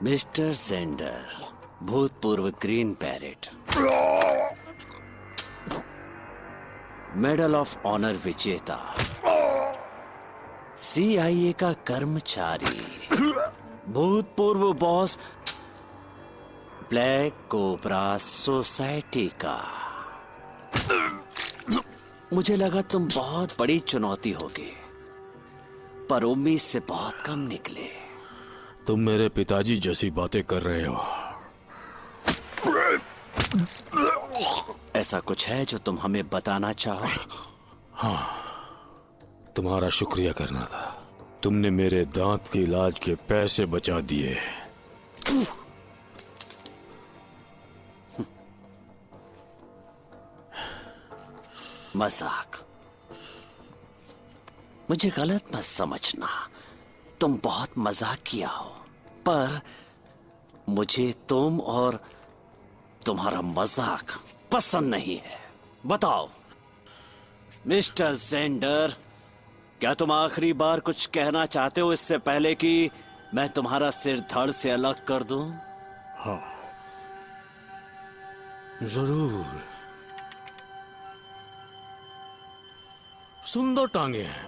Mister Sender, भूतपूर्व green parrot, medal of honour विजेता, CIA का कर्मचारी, भूतपूर्व बॉस ब्लैक कोबरा सोसाइटी का। मुझे लगा तुम बहुत बड़ी चुनौती होगी, पर उम्मीद से बहुत कम निकले। तुम मेरे पिताजी जैसी बातें कर रहे हो। ऐसा कुछ है जो तुम हमें बताना चाहो? तुम्हारा शुक्रिया करना था। तुमने मेरे दांत के इलाज के पैसे बचा दिए। मजाक। मुझे गलत मत समझना, तुम बहुत मजाक किया हो, पर मुझे तुम और तुम्हारा मजाक पसंद नहीं है। बताओ मिस्टर जेंडर, क्या तुम आखिरी बार कुछ कहना चाहते हो इससे पहले कि मैं तुम्हारा सिर धड़ से अलग कर दूं? हाँ, जरूर। सुंदर टांगे हैं।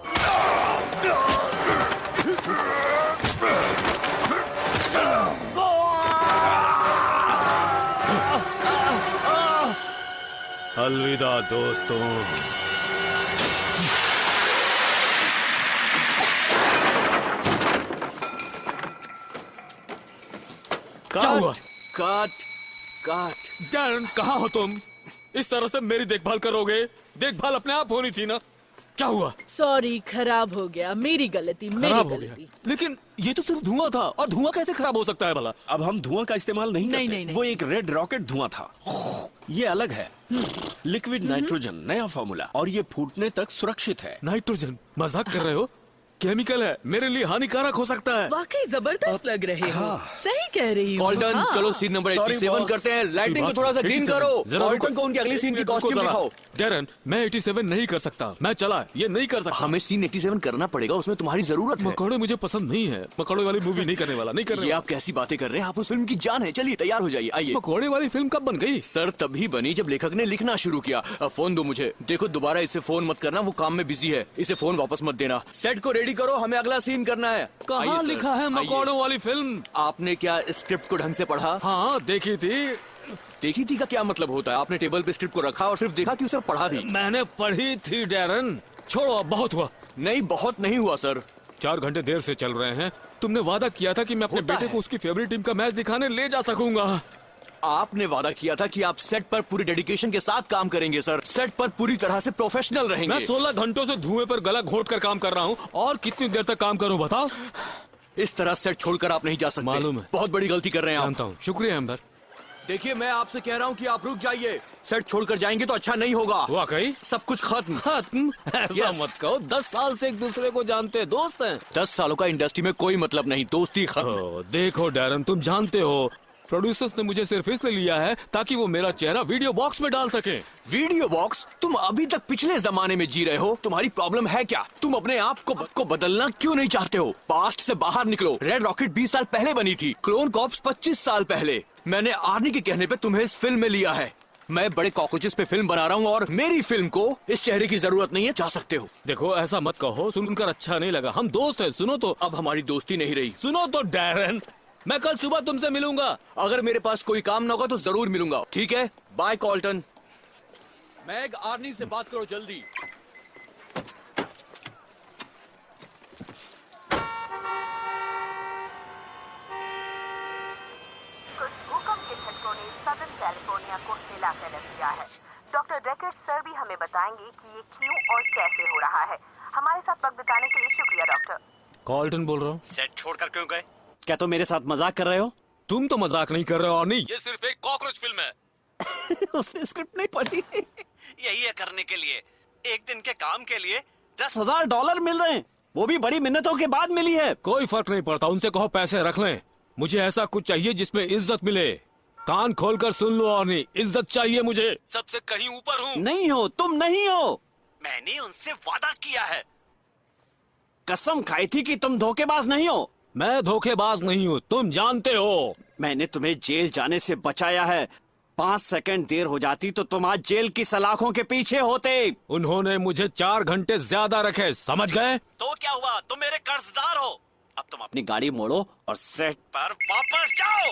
अलविदा दोस्तों। क्या हुआ? काट काट। डैरन, कहाँ हो तुम? इस तरह से मेरी देखभाल करोगे? देखभाल अपने आप होनी थी ना। क्या हुआ? सॉरी, खराब हो गया। मेरी गलती, मेरी खराब हो गया। गलती। लेकिन ये तो सिर्फ धुआं था, और धुआं कैसे खराब हो सकता है भला? अब हम धुआं का इस्तेमाल नहीं करते। नहीं। वो एक रेड रॉकेट धुआं था। ये अलग है, लिक्विड नाइट्रोजन, नया फॉर्मूला, और ये फूटने तक सुरक्षित है। नाइट्रोजन? मजाक कर रहे हो? केमिकल है, मेरे लिए हानिकारक हो सकता है। वाकई जबरदस्त लग रहे हो। सही कह रही हूँ। कॉल्टन, हाँ। चलो सीन नंबर Sorry, 87 boss। करते हैं। लाइटिंग को थोड़ा सा ग्रीन करो। जरा रुको। कॉल्टन को उनकी अगली सीन की कॉस्ट्यूम रुको जरा। दिखाओ। डैरन, मैं 87 नहीं कर सकता। मैं चला, ये नहीं कर सकता। हमें सीन 87 करना पड़ेगा, उसमें तुम्हारी जरूरत है। मकौड़े मुझे पसंद नहीं है। मकौड़े वाली मूवी नहीं करने वाला, नहीं करने ये वाला। आप कैसी बातें कर रहे हैं? आप उस फिल्म की जान है। चलिए तैयार हो जाइए, आइए। मकौड़े वाली फिल्म कब बन गई? सर तभी बनी जब लेखक ने लिखना शुरू किया। अब फोन दो मुझे। देखो दोबारा इसे फोन मत करना, वो काम में बिजी है। इसे फोन वापस मत देना। सेट को रेडी करो, हमें अगला सीन करना है। आइए कहाँ सर, लिखा है आइए। मकौड़ों वाली फिल्म? आपने क्या स्क्रिप्ट को ढंग से पढ़ा? हाँ, देखी थी। देखी थी का क्या मतलब होता है? आपने टेबल पे स्क्रिप्ट को रखा और सिर्फ देखा कि उसे पढ़ा भी? मैंने पढ़ी थी डैरन। छोड़ो, अब बहुत हुआ। नहीं, बहुत नहीं हुआ सर। 4 घंटे देर से चल रहे हैं। तुमने वादा किया था कि मैं अपने होता बेटे है। को उसकी फेवरेट टीम का मैच दिखाने ले जा सकूंगा। आपने वादा किया था कि आप सेट पर पूरी डेडिकेशन के साथ काम करेंगे सर। सेट पर पूरी तरह से प्रोफेशनल रहेंगे। मैं 16 घंटों से धुएं पर गला घोट कर काम कर रहा हूँ, और कितनी देर तक काम करूँ बताओ? इस तरह सेट छोड़कर आप नहीं जा सकते। मालूम है। बहुत बड़ी गलती कर रहे हैं आप। जानता हूँ। शुक्रिया एम्बर। देखिए, मैं आपसे कह रहा हूँ कि आप रुक जाइए। सेट छोड़कर जाएंगे तो अच्छा नहीं होगा। वाकई? सब कुछ खत्म। खत्म? ऐसा Yes। मत कहो। 10 साल से एक दूसरे को जानते दोस्त हैं। 10 सालों का इंडस्ट्री में कोई मतलब नहीं, दोस्ती खत्म। ओ, देखो डैरन, तुम जानते हो प्रोड्यूसर्स ने मुझे सिर्फ इसलिए लिया है ताकि वो मेरा चेहरा वीडियो बॉक्स में डाल सके। Video box? तुम अभी तक पिछले जमाने में जी रहे हो। तुम्हारी प्रॉब्लम है क्या? तुम अपने आप को बदलना क्यों नहीं चाहते हो? पास्ट से बाहर निकलो। रेड रॉकेट 20 साल पहले बनी थी, क्लोन कॉप्स 25 साल पहले। मैंने आर्मी के कहने पे तुम्हें इस फिल्म में लिया है। मैं बड़े कॉकरोचेस पे फिल्म बना रहा हूँ, और मेरी फिल्म को इस चेहरे की जरूरत नहीं है। जा सकते हो। देखो, ऐसा मत कहो, सुनकर अच्छा नहीं लगा। हम दोस्त हैं, सुनो तो। अब हमारी दोस्ती नहीं रही। सुनो तो डैरन, मैं कल सुबह तुमसे मिलूंगा। अगर मेरे पास कोई काम ना होगा तो जरूर मिलूंगा, ठीक है? Bye Colton. मैग, आर्नी से बात करो जल्दी। कुछ भूकंप के झटकों ने सदर्न कैलिफोर्निया को हिला कर रख दिया है। डॉक्टर डेकेट सर भी हमें बताएंगे कि ये क्यों और कैसे हो रहा है। हमारे साथ वक्त बिताने के लिए शुक्रिया डॉक्टर। कॉल्टन बोल रहा हूँ। सेट छोड़कर क्यों गए? क्या तुम मेरे साथ मजाक कर रहे हो? तुम तो मजाक नहीं कर रहे हो, और नहीं, ये सिर्फ एक कॉकरोच फिल्म है। उसने स्क्रिप्ट नहीं पढ़ी। यही है करने के लिए, एक दिन के काम के लिए $10,000 मिल रहे हैं, वो भी बड़ी मिन्नतों के बाद मिली है। कोई फर्क नहीं पड़ता, उनसे कहो पैसे रख लें। मुझे ऐसा कुछ चाहिए जिसमें इज्जत मिले। कान खोलकर सुन लो, और नहीं, इज्जत चाहिए मुझे। सबसे कहीं ऊपर हूँ। नहीं हो, तुम नहीं हो। मैंने उनसे वादा किया है, कसम खाई थी कि तुम धोखेबाज नहीं हो। मैं धोखेबाज नहीं हूँ, तुम जानते हो। मैंने तुम्हें जेल जाने से बचाया है। 5 सेकंड देर हो जाती तो तुम आज जेल की सलाखों के पीछे होते। उन्होंने मुझे 4 घंटे ज्यादा रखे, समझ गए? तो क्या हुआ, तुम मेरे कर्जदार हो। अब तुम अपनी गाड़ी मोड़ो और सेट पर वापस जाओ।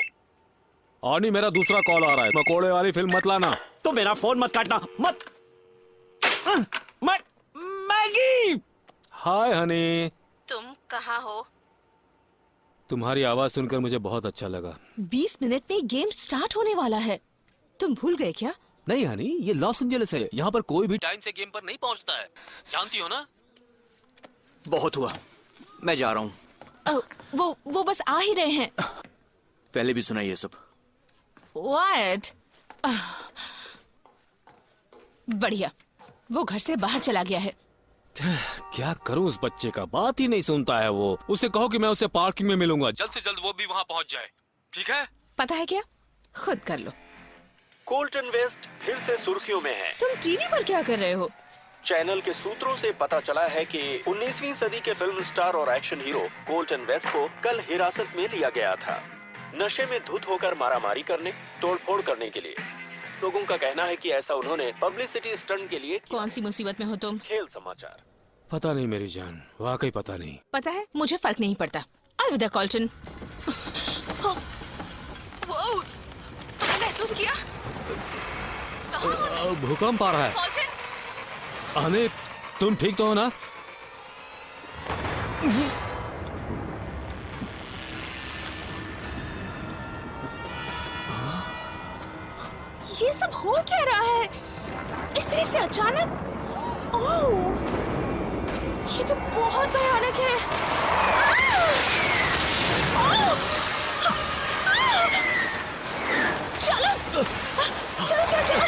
आनी, मेरा दूसरा कॉल आ रहा है, मकोड़े वाली फिल्म मत लाना। तो मेरा फोन मत काटना, मत। मैगी। हाय हनी, तुम कहाँ हो? तुम्हारी आवाज सुनकर मुझे बहुत अच्छा लगा। 20 मिनट में गेम स्टार्ट होने वाला है। तुम भूल गए क्या? नहीं हनी, ये लॉस एंजलिस है, यहाँ पर कोई भी टाइम से गेम पर नहीं पहुँचता है, जानती हो ना? बहुत हुआ, मैं जा रहा हूँ। वो बस आ ही रहे हैं। पहले भी सुना ये सब। What? बढ़िया, वो घर से बाहर चला गया है। क्या करूं उस बच्चे का, बात ही नहीं सुनता है वो। उसे कहो कि मैं उसे पार्किंग में मिलूंगा, जल्द से जल्द वो भी वहाँ पहुँच जाए, ठीक है? पता है क्या, खुद कर लो। कोल्टन वेस्ट फिर से सुर्खियों में है। तुम टीवी पर क्या कर रहे हो? चैनल के सूत्रों से पता चला है कि 19वीं सदी के फिल्म स्टार और एक्शन हीरो कोल्टन वेस्ट को कल हिरासत में लिया गया था, नशे में धुत होकर मारामारी करने, तोड़फोड़ करने के लिए। लोगों का कहना है कि ऐसा उन्होंने पब्लिसिटी स्टंट के लिए किया। कौन सी मुसीबत में हो तुम? खेल समाचार। पता नहीं मेरी जान, वाकई पता नहीं। पता है, मुझे फर्क नहीं पड़ता। अलविदा कॉल्टन। वो, तुमने महसूस किया? भूकंप आ रहा है। कॉल्टन, अने, तुम ठीक तो हो ना? ये सब हो क्या रहा है? इस तरह से अचानक? ओह, ये तो बहुत भयानक है। चलो, चलो, चलो, चलो।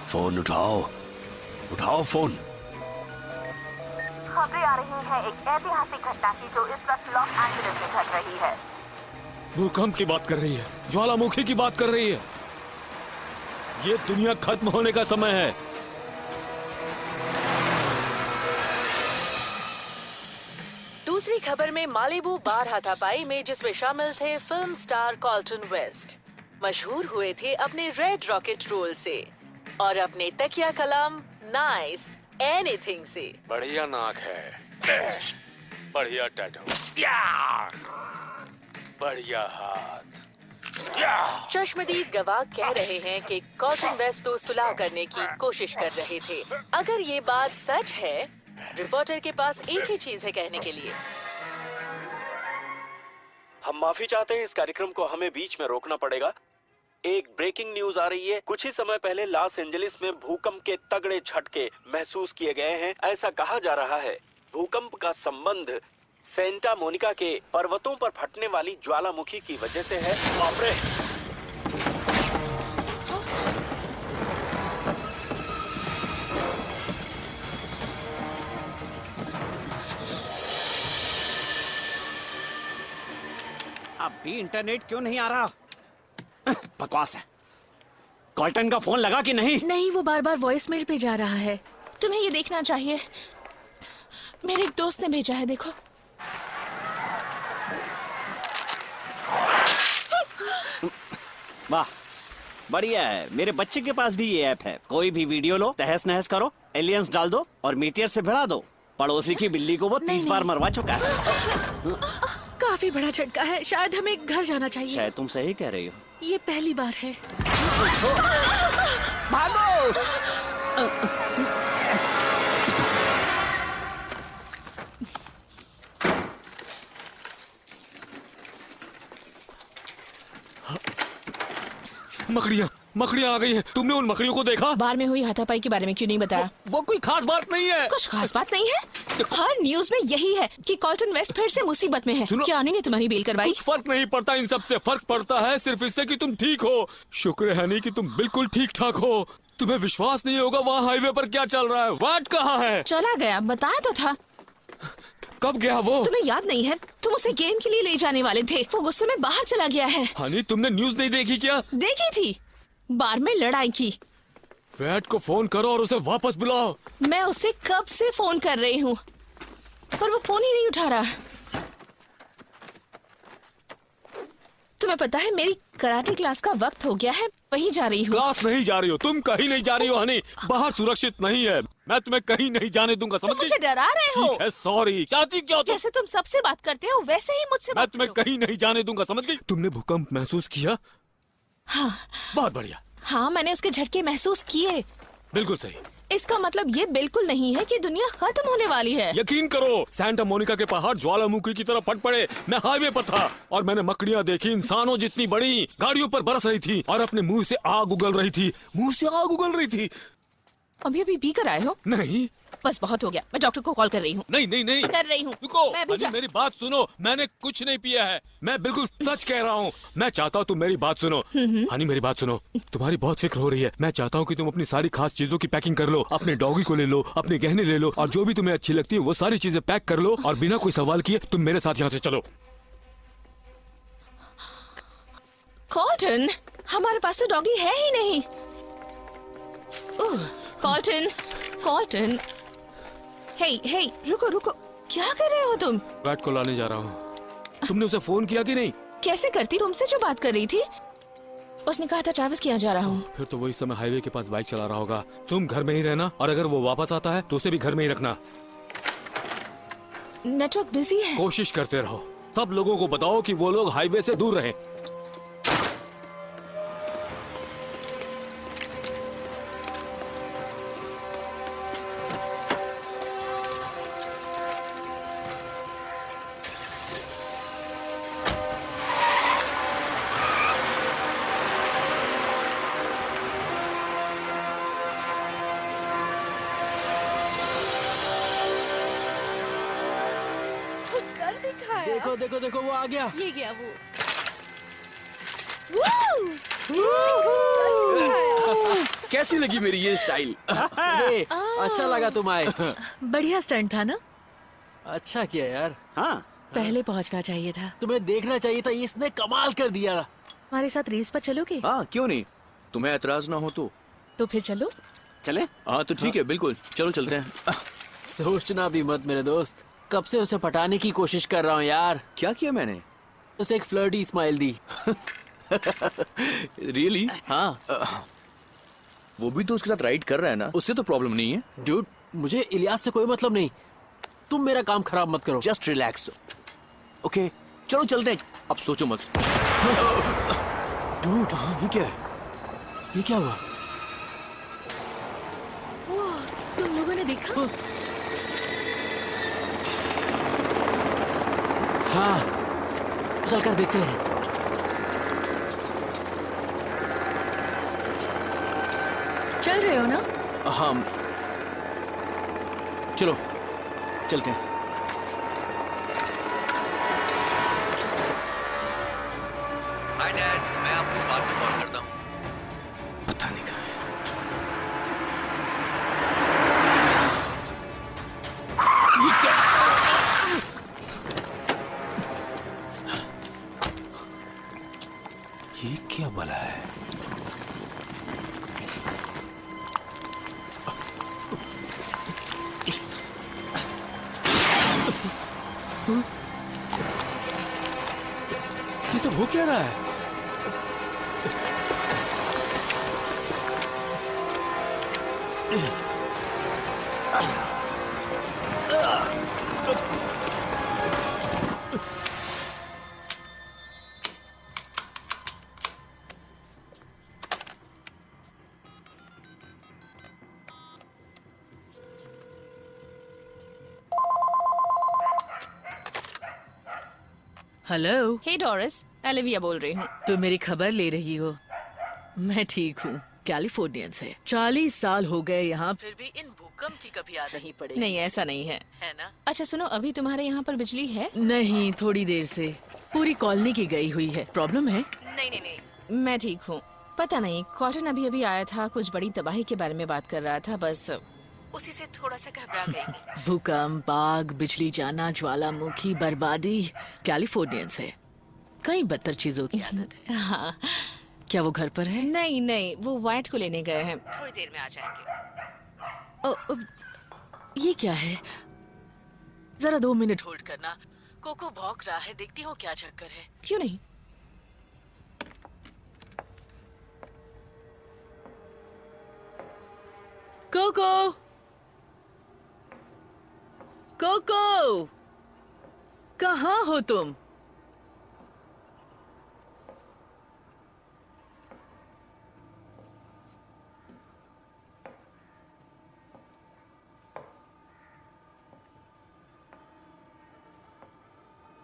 फोन उठाओ, उठाओ फोन। खबरें आ रही हैं एक ऐतिहासिक घटना की जो इस वक्त लॉस एंजलिस में घट रही है। भूकंप की बात कर रही है, ज्वालामुखी की बात कर रही है। ये दुनिया खत्म होने का समय है। दूसरी खबर में मालिबू बार हाथापाई में जिसमें शामिल थे फिल्म स्टार कॉल्टन वेस्ट। मशहूर हुए थे अपने रेड रॉकेट रोल से और अपने तकिया कलाम नाइस एनीथिंग से। बढ़िया नाक है, बढ़िया टैटू, बढ़िया हाथ। चश्मदीद गवाह कह रहे हैं कि कॉल्टन वेस्ट को सुलह करने की कोशिश कर रहे थे। अगर ये बात सच है, रिपोर्टर के पास एक ही चीज है कहने के लिए। हम माफी चाहते हैं, इस कार्यक्रम को हमें बीच में रोकना पड़ेगा। एक ब्रेकिंग न्यूज आ रही है। कुछ ही समय पहले लॉस एंजलिस में भूकंप के तगड़े झटके महसूस किए गए हैं। ऐसा कहा जा रहा है भूकंप का संबंध सेंटा मोनिका के पर्वतों पर फटने वाली ज्वालामुखी की वजह से है। बाप रे! अब भी इंटरनेट क्यों नहीं आ रहा? बकवास है। कॉल्टन का फोन लगा कि नहीं? नहीं, वो बार बार वॉइस मेल पे जा रहा है। तुम्हें ये देखना चाहिए, मेरे एक दोस्त ने भेजा है, देखो। वाह, बढ़िया है। मेरे बच्चे के पास भी ये ऐप है। कोई भी वीडियो लो, तहस नहस करो, एलियंस डाल दो और मीटियर से भिड़ा दो। पड़ोसी की बिल्ली को वो 30 बार मरवा चुका है। काफी बड़ा झटका है, शायद हमें घर जाना चाहिए। शायद तुम सही कह रही हो। ये पहली बार है। भागो! मकड़ियाँ मकड़ियाँ आ गई हैं। तुमने उन मकड़ियों को देखा? बार में हुई हाथापाई के बारे में क्यों नहीं बताया? वो कोई खास बात नहीं है। कुछ खास बात नहीं है। हर न्यूज में यही है कि कॉल्टन वेस्ट फिर से मुसीबत में है। सुनो- क्या आनी ने तुम्हारी बेल करवाई? कुछ फर्क नहीं पड़ता इन सब से। फर्क पड़ता है सिर्फ इससे कि तुम ठीक हो। शुक्र है हनी कि तुम बिल्कुल ठीक ठाक हो। तुम्हें विश्वास नहीं होगा वहाँ हाईवे पर क्या चल रहा है। वाट कहाँ है? चला गया, बताया तो था। कब गया वो? तुम्हें याद नहीं है? तुम उसे गेम के लिए ले जाने वाले थे, वो गुस्से में बाहर चला गया है। हनी तुमने न्यूज नहीं देखी क्या? देखी थी, बार में लड़ाई की। वैट को फोन करो और उसे वापस बुलाओ। मैं उसे कब से फोन कर रही हूँ, पर वो फोन ही नहीं उठा रहा। तुम्हें पता है मेरी कराटे क्लास का वक्त हो गया है, वहीं जा रही हूँ। क्लास नहीं जा रही हो तुम, कहीं नहीं जा रही हो हनी। बाहर सुरक्षित नहीं है। मैं तुम्हें कहीं नहीं जाने दूंगा, तुम समझ मुझे डरा रहे हो। ठीक है, सॉरी। चाहती क्या हो तुम? जैसे तुम सबसे बात करते हो वैसे ही मुझसे मैं बात तुम्हें करो। कहीं नहीं जाने दूंगा, समझ गई? तुमने भूकंप महसूस किया? हाँ बहुत बढ़िया, हाँ, मैंने उसके झटके महसूस किए। बिल्कुल सही। इसका मतलब ये बिल्कुल नहीं है कि दुनिया खत्म होने वाली है। यकीन करो, सैंटा मोनिका के पहाड़ ज्वालामुखी की तरह फट पड़े। मैं हाईवे पर था और मैंने मकड़ियाँ देखी, इंसानों जितनी बड़ी, गाड़ियों पर बरस रही थी और अपने मुंह से आग उगल रही थी। मुंह से आग उगल रही थी। अभी अभी पी कर आए हो? नहीं बस बहुत हो गया, मैं डॉक्टर को कॉल कर रही हूँ। नहीं नहीं नहीं, कर रही हूँ। रुको। मैं अभी हनी मेरी बात सुनो, मैंने कुछ नहीं पिया है। मैं बिल्कुल सच कह रहा हूँ। मैं चाहता हूँ तुम मेरी बात सुनो। हनी मेरी बात सुनो, तुम्हारी बहुत फिक्र हो रही है। मैं चाहता हूँ कि तुम अपनी सारी खास चीजों की पैकिंग कर लो। अपने डॉगी को ले लो, अपने गहने ले लो और जो भी तुम्हें अच्छी लगती है वो सारी चीजें पैक कर लो और बिना कोई सवाल किए तुम मेरे साथ यहाँ से चलो। कॉल्टन, हमारे पास तो डॉगी है ही नहीं। कॉल्टन, कॉल्टन, हे हे, रुको रुको, क्या कर रहे हो तुम? बैट को लाने जा रहा हूँ। तुमने उसे फोन किया कि नहीं? कैसे करती? तुमसे जो बात कर रही थी उसने कहा था ट्रैवल्स के यहाँ जा रहा हूँ। फिर तो वो इस समय हाईवे के पास बाइक चला रहा होगा। तुम घर में ही रहना और अगर वो वापस आता है तो उसे भी घर में ही रखना। नेटवर्क बिजी है। कोशिश करते रहो। सब लोगों को बताओ कि वो लोग हाईवे से दूर रहें। देखो देखो देखो वो आ गया। ये गया वो। कैसी लगी मेरी ये स्टाइल? अरे, अच्छा लगा तुम आए। बढ़िया स्टंट था ना? अच्छा किया यार, हाँ, पहले पहुंचना चाहिए था। तुम्हें देखना चाहिए था, इसने कमाल कर दिया। हमारे साथ रेस पर चलोगे? हाँ क्यों नहीं, तुम्हें एतराज ना हो तो फिर चलो। चले। हाँ तो ठीक है, बिल्कुल चलो चलते हैं। सोचना भी मत मेरे दोस्त, कब से उसे पटाने की कोशिश कर रहा हूँ यार। क्या किया मैंने? उसे एक फ्लर्टी स्माइल दी। रियली? हाँ वो भी तो उसके साथ राइड कर रहा है ना, उससे तो प्रॉब्लम नहीं है। ड्यूड, मुझे इलियास से कोई मतलब नहीं। तुम मेरा काम खराब मत करो। Just relax. ओके चलो चलते हैं, अब सोचो मत। डूड, ये क्या है? ये क्या हुआ? तुम लोगों ने देखा? हाँ, चलकर देखते हैं। चल रहे हो ना? हाँ चलो चलते हैं। हाय डैड, मैं आपको बाद में कॉल करता हूँ। पता नहीं कहाँ है। ये क्या? ये क्या बला है? ये सब हो क्या रहा है? हेलो। हे डॉरिस, एलिविया बोल रही हूँ। तुम मेरी खबर ले रही हो? मैं ठीक हूँ। कैलिफोर्नियन से 40 साल हो गए यहाँ, फिर भी इन भूकंप की कभी याद नहीं पड़ी। नहीं, ऐसा नहीं है। है ना? अच्छा सुनो, अभी तुम्हारे यहाँ पर बिजली है? नहीं, थोड़ी देर से। पूरी कॉलोनी की गई हुई है। प्रॉब्लम है? नहीं नहीं नहीं, मैं ठीक हूँ। पता नहीं, कॉटन अभी अभी आया था, कुछ बड़ी तबाही के बारे में बात कर रहा था, बस उसी से थोड़ा सा घबरा गई। भूकंप, आग, बिजली जाना, ज्वालामुखी, बर्बादी। कैलिफोर्नियन से कई बदतर चीजों की आदत है। हाँ। क्या वो घर पर है? नहीं नहीं, वो व्हाइट को लेने गए हैं, थोड़ी देर में आ जाएंगे। ये क्या है? जरा 2 मिनट होल्ड करना। कोको भौंक रहा है, देखती हो क्या चक्कर है। क्यों नहीं? कोको, कोको, कहाँ हो तुम?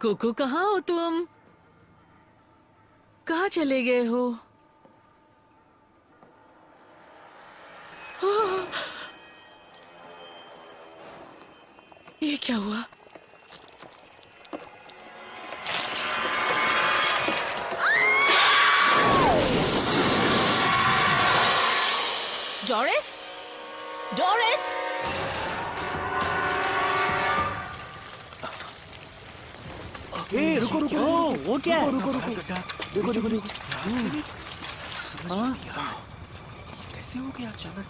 कोको, कहाँ हो तुम? कहाँ चले गए हो? ये क्या हुआ? डॉरिस, डॉरिस, रुको रुको। वो क्या है? देखो देखो देखो। कैसे हो गया अचानक?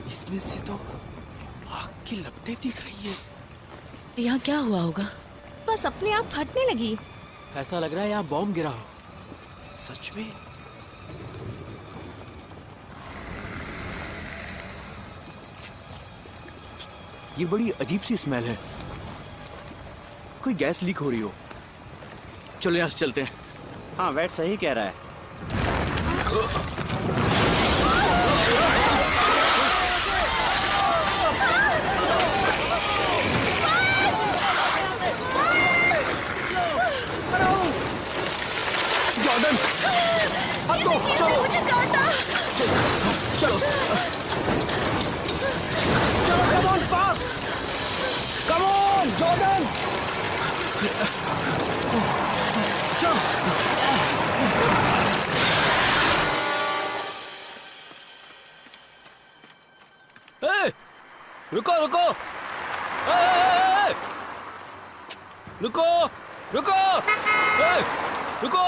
इसमें से तो आग की लपटें दिख रही है। यहाँ क्या हुआ होगा? बस अपने आप फटने लगी। ऐसा लग रहा है यहाँ बॉम्ब गिरा हो। सच में? ये बड़ी अजीब सी स्मेल है। कोई गैस लीक हो रही हो। चलो यहाँ से चलते हैं। हाँ, वेट सही कह रहा है। जॉर्डन, अब तो चलो। मुझे काटा। चलो come on, fast, come on Jordan. ए, रुको रुको, ए, रुको रुको, ए, रुको।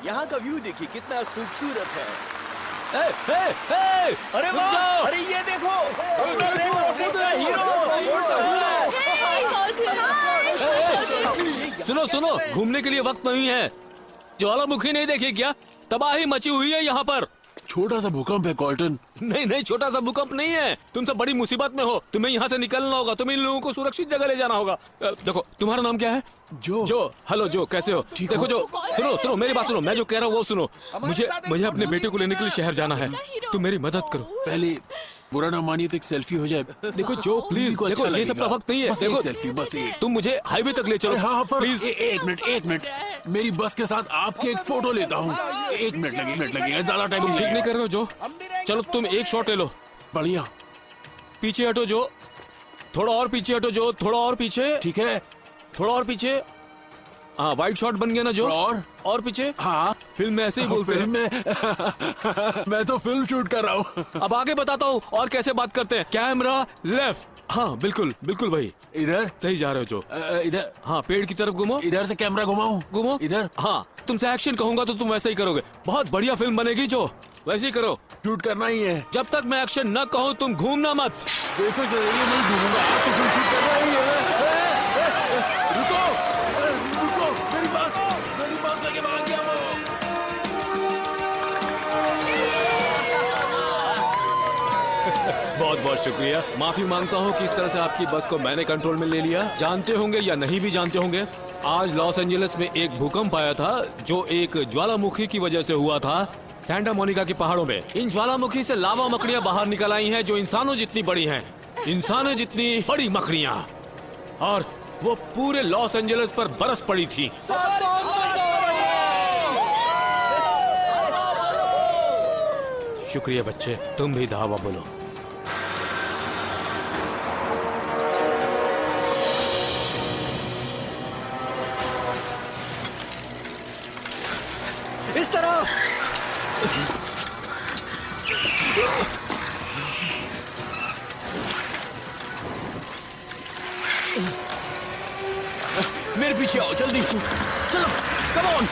यहाँ का व्यू देखिए कितना खूबसूरत है। ए, ए, ए, अरे रुक वाह, जाओ। अरे ये देखो, सुनो सुनो, घूमने के लिए वक्त नहीं है। ज्वालामुखी नहीं देखी क्या? तबाही मची हुई है यहाँ पर। छोटा सा भूकंप है कॉल्टन। नहीं नहीं, छोटा सा भूकंप नहीं है। तुम सब बड़ी मुसीबत में हो, तुम्हें यहाँ से निकलना होगा, तुम्हें इन लोगों को सुरक्षित जगह ले जाना होगा। देखो, तुम्हारा नाम क्या है? जो। जो, हेलो जो, कैसे हो? देखो जो, सुनो सुनो, मेरी बात सुनो, मैं जो कह रहा हूँ वो सुनो। मुझे मुझे अपने बेटे को लेने के लिए शहर जाना है, तुम मेरी मदद करो। पहले बुरा ना मानिए तो एक सेल्फी हो जाए। देखो जो, प्लीज, को देखो अच्छा ये सब का लगेगा। वक्त नहीं है। बस एक देखो सेल्फी, बस एक। तुम मुझे हाईवे तक ले चलो। अरे हाँ, पर प्लीज। एक मिनट, मेरी बस के साथ आपकी एक फोटो लेता हूँ। 1 मिनट लगेगा, ज्यादा टाइम तुम ठीक नहीं कर रहे हो जो। चलो तुम एक शॉट ले लो। बढ़िया। पीछे हटो जो, थोड़ा और पीछे हटो जो, थोड़ा और पीछे, ठीक है, थोड़ा और पीछे। हाँ, वाइड शॉट बन गया ना जो। और पीछे। हाँ, फिल्म में ऐसे ही बोलते हैं। मैं तो फिल्म शूट कर रहा हूँ। अब आगे बताता हूँ और कैसे बात करते हैं। Camera left. हाँ बिल्कुल बिल्कुल भाई, इधर सही जा रहे हो जो। इधर। हाँ, पेड़ की तरफ घुमो। इधर से कैमरा घुमाऊं? घुमो इधर। हाँ, तुमसे एक्शन कहूंगा तो तुम वैसे ही करोगे। बहुत बढ़िया फिल्म बनेगी जो, वैसे ही करो। शूट करना ही है। जब तक मैं एक्शन न कहूँ तुम घूमना मत। बेफिक्र रहिए, नहीं घूमूंगा। आप तो फिल्म शूट करना ही है। रुको, मेरी बात लगे भाग गया वो। बहुत बहुत शुक्रिया। माफी मांगता हूँ कि इस तरह से आपकी बस को मैंने कंट्रोल में ले लिया। जानते होंगे या नहीं भी जानते होंगे, आज लॉस एंजलिस में एक भूकंप आया था जो एक ज्वालामुखी की वजह से हुआ था सैंटा मोनिका के पहाड़ों में। इन ज्वालामुखी से लावा मकड़ियां बाहर निकल आई हैं जो इंसानों जितनी बड़ी हैं, इंसानों जितनी बड़ी मकड़ियां, और वो पूरे लॉस एंजलिस पर बरस पड़ी थी। शुक्रिया बच्चे, तुम भी धावा बोलो। इस तरफ। मेरे पीछे आओ, जल्दी चलो, कम ऑन,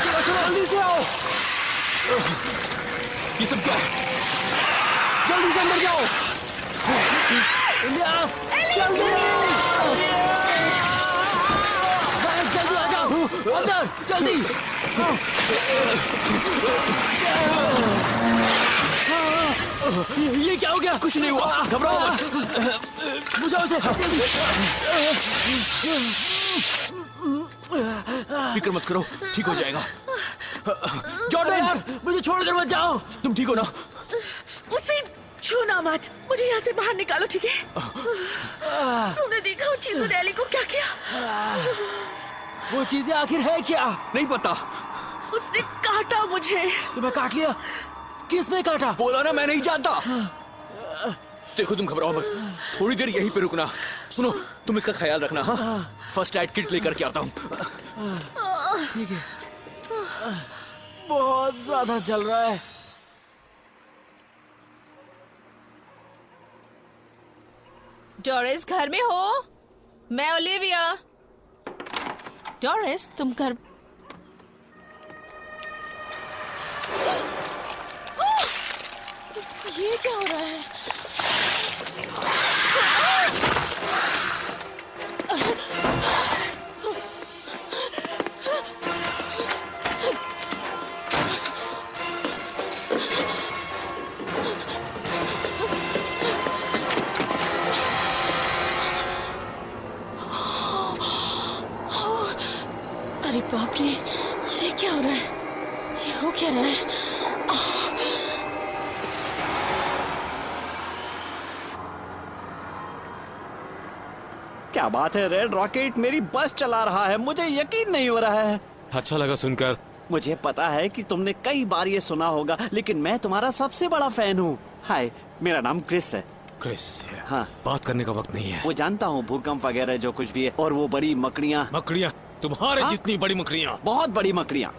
चलो चलो जल्दी से आओ। ये सब क्या है? जल्दी से अंदर जाओ। इलियास, जल्दी जल्दी आ जाओ अंदर, जल्दी। ये क्या हो गया? कुछ नहीं हुआ, घबराओ मत। बुझाओ उसे। फिक्र मत करो, ठीक हो जाएगा। जॉर्डन, मुझे छोड़कर मत जाओ। तुम ठीक हो ना? उसे छूना मत, मुझे यहाँ से बाहर निकालो, ठीक है? तुमने देखा उन चीजों ने एली को क्या किया? वो चीजें आखिर है क्या? नहीं पता। उसने काटा मुझे। तुम्हें काट लिया? किसने काटा? बोला ना, मैं नहीं जानता। देखो तुम घबराओ मत, थोड़ी देर यहीं पे रुकना। सुनो, तुम इसका ख्याल रखना। हाँ, फर्स्ट एड किट लेकर के आता हूँ। ठीक है। बहुत ज्यादा जल रहा है। डोरिस घर में हो? मैं ओलिविया। डोरिस, तुम घर... ये क्या हो रहा है? अरे बाप रे, ये क्या हो रहा है? ये हो क्या रहा है? क्या बात है, रेड रॉकेट मेरी बस चला रहा है, मुझे यकीन नहीं हो रहा है। अच्छा लगा सुनकर। मुझे पता है कि तुमने कई बार ये सुना होगा, लेकिन मैं तुम्हारा सबसे बड़ा फैन हूँ। हाय, मेरा नाम क्रिस है। क्रिस, हाँ, बात करने का वक्त नहीं है। वो जानता हूँ, भूकंप वगैरह जो कुछ भी है, और वो बड़ी मकड़ियाँ। मकड़ियाँ? तुम्हारे हाँ? जितनी बड़ी मकड़ियाँ? बहुत बड़ी मकड़ियाँ।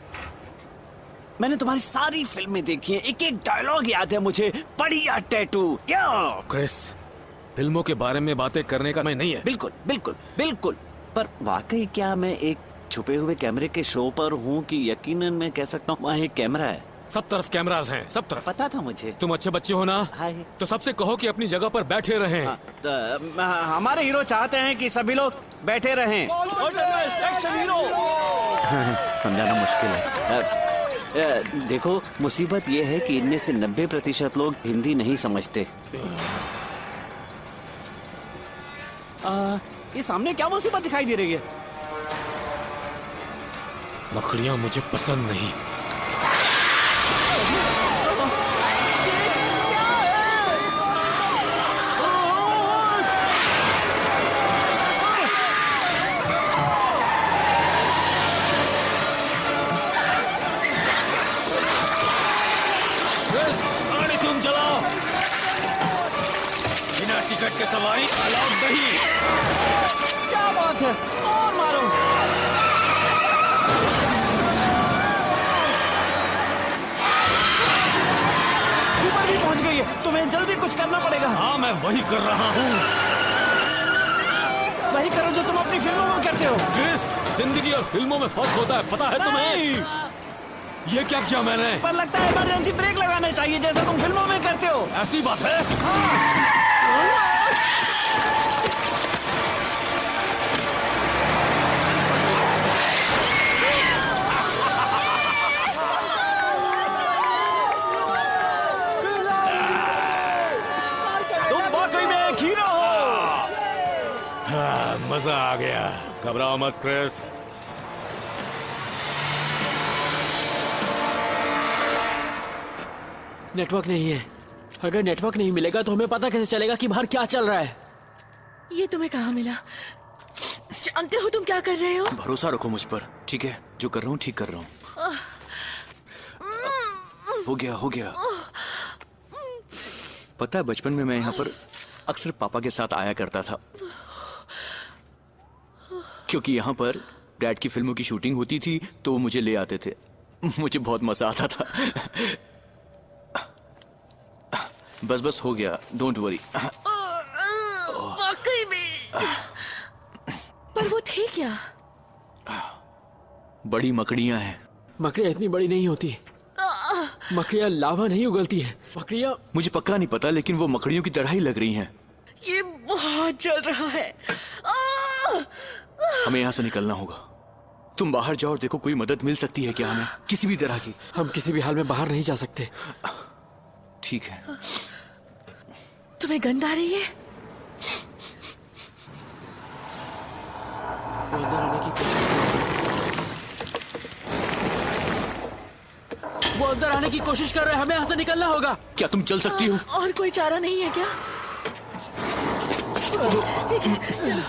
मैंने तुम्हारी सारी फिल्में देखी हैं, एक एक डायलॉग याद है मुझे। बढ़िया टैटू। क्रिस, फिल्मों के बारे में बातें करने का मैं नहीं है। बिल्कुल बिल्कुल बिल्कुल। पर वाकई क्या मैं एक छुपे हुए कैमरे के शो पर हूँ कि यकीनन मैं कह सकता हूँ वहाँ एक कैमरा है? सब तरफ कैमरास हैं, सब तरफ। पता था मुझे। तुम अच्छे बच्चे हो ना? हाय। तो सबसे कहो कि अपनी जगह पर बैठे रहें। हमारे हीरो चाहते हैं कि सभी लोग बैठे रहें। समझाना मुश्किल है। देखो, मुसीबत ये है कि इनमें से 90% लोग हिंदी नहीं समझते। ये सामने क्या मुसीबत दिखाई दे रही है? मकड़ियाँ मुझे पसंद नहीं। तुम चलाओ, बिना टिकट के सवारी अलाउड नहीं। क्या बात है, और मारो। ऊपर भी पहुंच गई है, तुम्हें जल्दी कुछ करना पड़ेगा। हाँ, मैं वही कर रहा हूँ। वही करो जो तुम अपनी फिल्मों में करते हो। क्रिस, जिंदगी और फिल्मों में फर्क होता है, पता है तुम्हें? ये क्या किया मैंने? पर लगता है इमरजेंसी ब्रेक लगाना चाहिए, जैसा तुम फिल्मों में करते हो। ऐसी बात है? मजा आ गया। घबराओ मत क्रिस। नेटवर्क नहीं है। अगर नेटवर्क नहीं मिलेगा तो हमें पता कैसे चलेगा कि बाहर क्या चल रहा है? ये तुम्हें कहाँ मिला? जानते हो तुम क्या कर रहे हो? भरोसा रखो मुझ पर, ठीक है? जो कर रहा हूँ ठीक कर रहा हूँ। हो गया हो गया। पता है बचपन में मैं यहाँ पर अक्सर पापा के साथ आया करता था, क्योंकि यहाँ पर डैड की फिल्मों की शूटिंग होती थी तो वो मुझे ले आते थे। मुझे बहुत मजा आता था। बस बस हो गया, डोंट वरी। वाकई में। पर वो थे क्या? बड़ी मकड़ियां हैं। मकड़ियाँ इतनी बड़ी नहीं होती। मकड़ियाँ लावा नहीं उगलती है। मकड़ियाँ मुझे पक्का नहीं पता, लेकिन वो मकड़ियों की तरह ही लग रही हैं। ये बहुत जल रहा है। हमें यहाँ से निकलना होगा। तुम बाहर जाओ और देखो कोई मदद मिल सकती है क्या हमें, किसी भी तरह की। हम किसी भी हाल में बाहर नहीं जा सकते। ठीक है। तुम्हें गंध आ रही है? वो अंदर आने की कोशिश वो अंदर आने की कोशिश कर रहे हैं। हमें यहाँ से निकलना होगा। क्या तुम चल सकती हो? और कोई चारा नहीं है क्या? ठीक है, चलो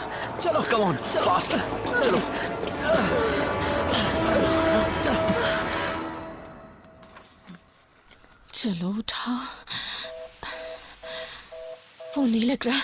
चलो कम ऑन, फास्ट चलो। चलो उठा। फोन नहीं लग रहा।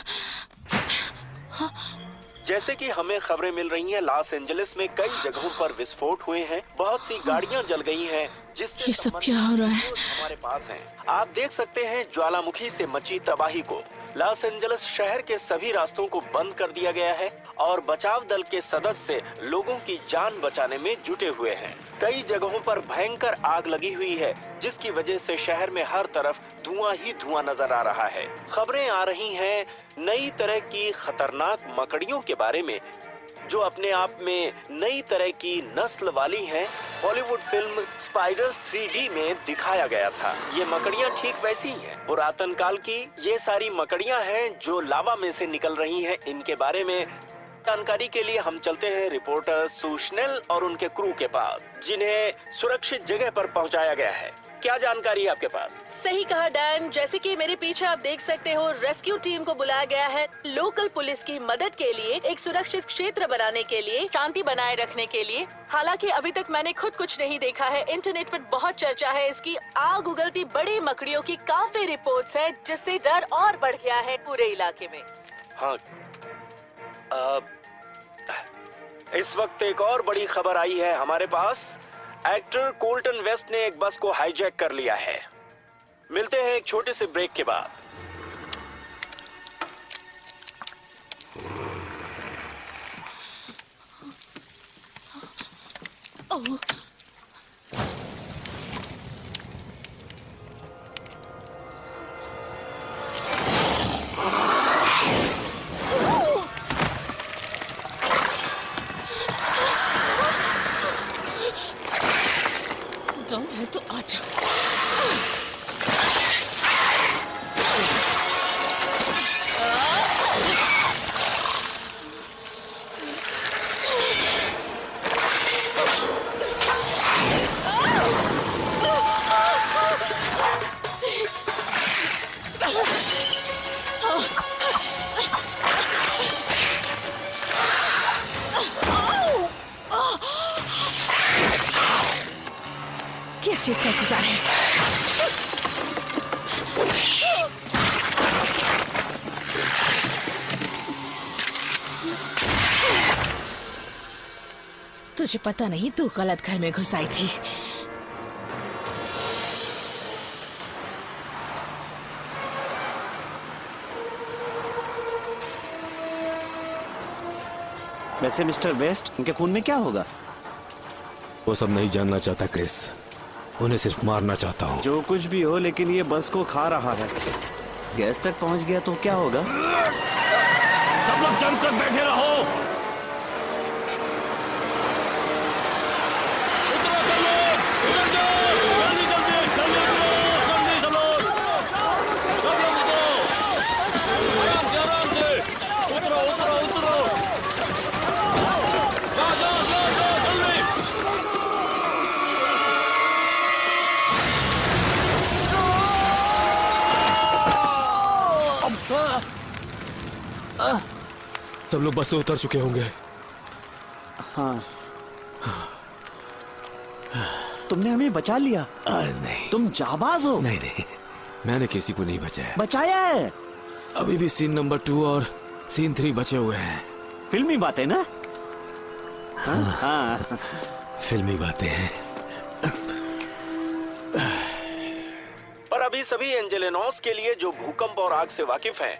जैसे कि हमें खबरें मिल रही हैं, लॉस एंजलिस में कई जगहों पर विस्फोट हुए हैं, बहुत सी गाड़ियां जल गई हैं, जिससे ये सब क्या हो रहा है? हमारे पास हैं। आप देख सकते हैं ज्वालामुखी से मची तबाही को। लॉस एंजलिस शहर के सभी रास्तों को बंद कर दिया गया है और बचाव दल के सदस्य लोगों की जान बचाने में जुटे हुए हैं। कई जगहों पर भयंकर आग लगी हुई है, जिसकी वजह से शहर में हर तरफ धुआं ही धुआं नजर आ रहा है। खबरें आ रही हैं नई तरह की खतरनाक मकड़ियों के बारे में, जो अपने आप में नई तरह की नस्ल वाली हैं। हॉलीवुड फिल्म स्पाइडर्स 3D में दिखाया गया था। ये मकड़ियां ठीक वैसी ही हैं, पुरातन काल की। ये सारी मकड़ियां हैं जो लावा में से निकल रही हैं। इनके बारे में जानकारी के लिए हम चलते हैं रिपोर्टर सू स्नेल और उनके क्रू के पास, जिन्हें सुरक्षित जगह पर पहुंचाया गया है। क्या जानकारी है आपके पास? सही कहा डैन। जैसे कि मेरे पीछे आप देख सकते हो, रेस्क्यू टीम को बुलाया गया है लोकल पुलिस की मदद के लिए, एक सुरक्षित क्षेत्र बनाने के लिए, शांति बनाए रखने के लिए। हालांकि अभी तक मैंने खुद कुछ नहीं देखा है। इंटरनेट पर बहुत चर्चा है इसकी। आग उगलती बड़ी मकड़ियों की काफी रिपोर्ट्स हैं, जिससे डर और बढ़ गया है पूरे इलाके में। हाँ, इस वक्त एक और बड़ी खबर आई है हमारे पास। एक्टर कोल्टन वेस्ट ने एक बस को हाईजैक कर लिया है। मिलते हैं एक छोटे से ब्रेक के बाद। दम है तो आजा। किस चीज का इंतजार है? तुझे पता नहीं तू गलत घर में घुस आई थी। वैसे मिस्टर वेस्ट, उनके खून में क्या होगा? वो सब नहीं जानना चाहता क्रिस, उन्हें सिर्फ मारना चाहता हूँ। जो कुछ भी हो, लेकिन ये बस को खा रहा है। गैस तक पहुंच गया तो क्या होगा? सब लोग जमकर बैठे रहो। सब लोग बस से उतर चुके होंगे। हाँ, तुमने हमें बचा लिया। अरे नहीं, तुम जाबाज हो। नहीं नहीं, मैंने किसी को नहीं बचाया। बचाया है। अभी भी सीन नंबर 2 और सीन 3 बचे हुए हैं। फिल्मी बातें ना। हाँ। फिल्मी बातें हैं। पर अभी सभी एंजेलिनोस के लिए जो भूकंप और आग से वाकिफ हैं,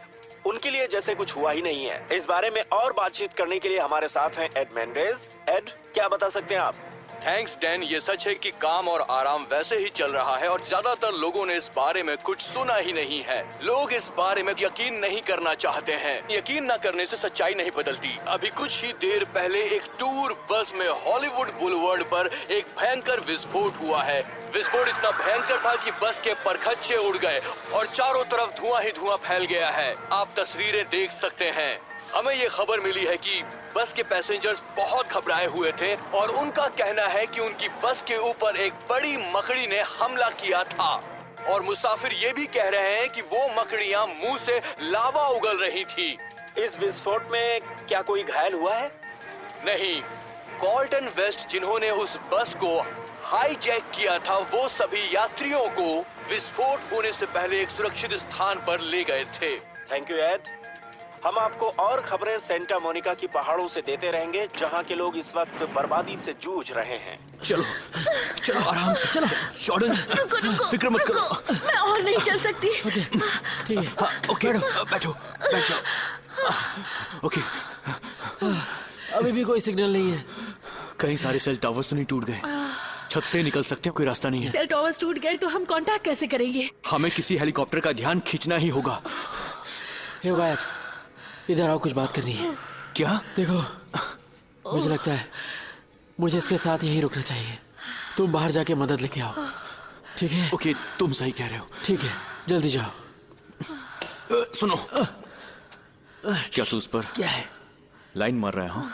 उनके लिए जैसे कुछ हुआ ही नहीं है। इस बारे में और बातचीत करने के लिए हमारे साथ हैं एड मेंडेज। एड, क्या बता सकते हैं आप? Thanks Dan. ये सच है कि काम और आराम वैसे ही चल रहा है और ज्यादातर लोगों ने इस बारे में कुछ सुना ही नहीं है। लोग इस बारे में यकीन नहीं करना चाहते हैं। यकीन न करने से सच्चाई नहीं बदलती। अभी कुछ ही देर पहले एक टूर बस में हॉलीवुड बुलवर्ड पर एक भयंकर विस्फोट हुआ है। विस्फोट इतना भयंकर था कि बस के परखच्चे उड़ गए और चारों तरफ धुआं ही धुआं फैल गया है। आप तस्वीरें देख सकते हैं। हमें ये खबर मिली है कि बस के पैसेंजर्स बहुत घबराए हुए थे और उनका कहना है कि उनकी बस के ऊपर एक बड़ी मकड़ी ने हमला किया था और मुसाफिर ये भी कह रहे हैं कि वो मकड़ियां मुंह से लावा उगल रही थी। इस विस्फोट में क्या कोई घायल हुआ है? नहीं, कॉल्टन वेस्ट जिन्होंने उस बस को हाईजैक किया था, वो सभी यात्रियों को विस्फोट होने से पहले एक सुरक्षित स्थान पर ले गए थे। Thank you Ed. हम आपको और खबरें सेंटा मोनिका की पहाड़ों से देते रहेंगे, जहां के लोग इस वक्त बर्बादी से जूझ रहे हैं। चलो चलो आराम से चलो। जॉर्डन, फिक्र मत करो। मैं और नहीं चल सकती। ठीक है। हाँ, ओके, बैठो, बैठ जाओ। ओके, अभी भी कोई सिग्नल नहीं है। कई सारे सेल टावर्स तो नहीं टूट गए? छत से निकल सकते हैं, कोई रास्ता नहीं है। सेल टावर्स टूट गए तो हम कांटेक्ट कैसे करेंगे? हमें किसी हेलीकॉप्टर का ध्यान खींचना ही होगा। हे वायट, इधर आओ, कुछ बात करनी है। क्या? देखो, मुझे लगता है मुझे इसके साथ यहीं रुकना चाहिए। तुम बाहर जाके मदद लेके आओ, ठीक है? ओके, तुम सही कह रहे हो। ठीक है, जल्दी जाओ। सुनो, क्या तू उस पर क्या है लाइन मार रहा है?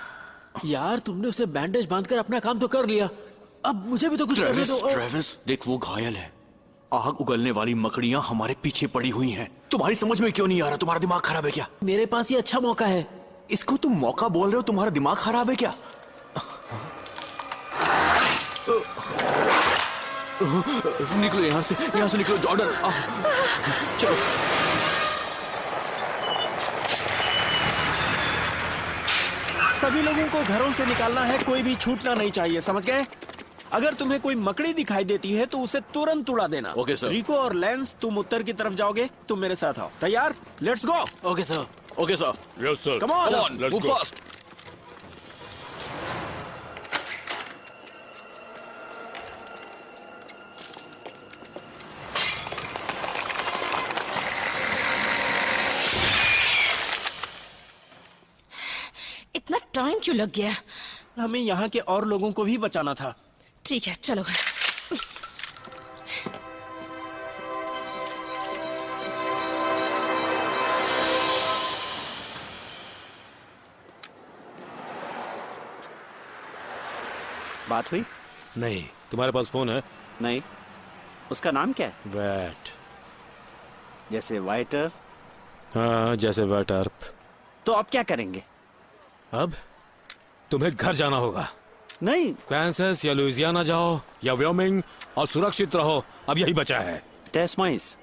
यार? तुमने उसे बैंडेज बांधकर अपना काम तो कर लिया, अब मुझे भी तो कुछ करने दो। ट्रेविस, देख वो घायल है। आग उगलने वाली मकड़ियां हमारे पीछे पड़ी हुई हैं। तुम्हारी समझ में क्यों नहीं आ रहा? तुम्हारा दिमाग खराब है क्या? मेरे पास ये अच्छा मौका है। इसको तुम मौका बोल रहे हो? तुम्हारा दिमाग खराब है क्या? निकलो यहाँ से निकलो जॉर्डन। चलो। सभी लोगों को घरों से निकालना है, कोई भी छूटना नहीं चाहिए, समझ गए? अगर तुम्हें कोई मकड़ी दिखाई देती है तो उसे तुरंत उड़ा देना। Okay sir. रिको और लेंस, तुम उत्तर की तरफ जाओगे, तुम मेरे साथ आओ। तैयार? Let's go. Okay sir. Okay sir. Yes sir. Come on, Let's move go. Fast. इतना टाइम क्यों लग गया? हमें यहाँ के और लोगों को भी बचाना था। ठीक है, चलो। बात हुई? नहीं, तुम्हारे पास फोन है? नहीं। उसका नाम क्या है? वैट। जैसे वाइटर। हाँ, जैसे वैटर्प। तो अब क्या करेंगे? अब तुम्हें घर जाना होगा। नहीं। कैंसस या लुइसियाना जाओ या व्योमिंग और सुरक्षित रहो, अब यही बचा है। टेस्माइस।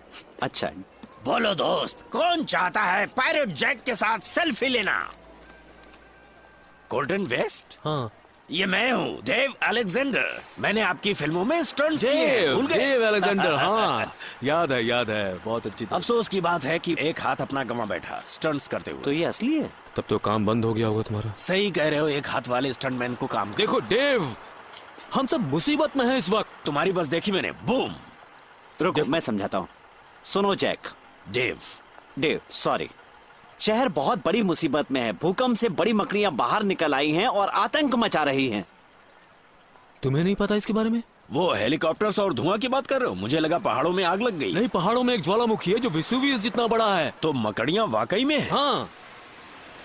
अच्छा। बोलो दोस्त, कौन चाहता है पायरेट जैक के साथ सेल्फी लेना? Golden West? हाँ। ये मैं हूँ, डेव अलेक्जेंडर। मैंने आपकी फिल्मों में स्टंट्स किए हैं, भूल गए? डेव अलेक्जेंडर, हाँ। याद है, बहुत अच्छी थी। अफसोस की बात है कि एक हाथ अपना गंवा बैठा स्टंट्स करते हुए। तो ये असली है? तब तो काम बंद हो गया होगा तुम्हारा। सही कह रहे हो, एक हाथ वाले स्टंटमैन को काम। देखो डेव, हम सब मुसीबत में हैं इस वक्त। तुम्हारी बस देखी मैंने, बूम। रुको, मैं समझाता हूँ। सुनो जैक। Dave, sorry. शहर बहुत बड़ी मुसीबत में है। भूकंप से बड़ी मकड़ियां बाहर निकल आई हैं और आतंक मचा रही हैं। तुम्हें नहीं पता इसके बारे में? वो हेलीकॉप्टर्स और धुआं की बात कर रहे हो? मुझे लगा पहाड़ों में आग लग गई। नहीं, पहाड़ों में एक ज्वालामुखी है जो वेसुवियस जितना बड़ा है। तो मकड़ियां वाकई में है?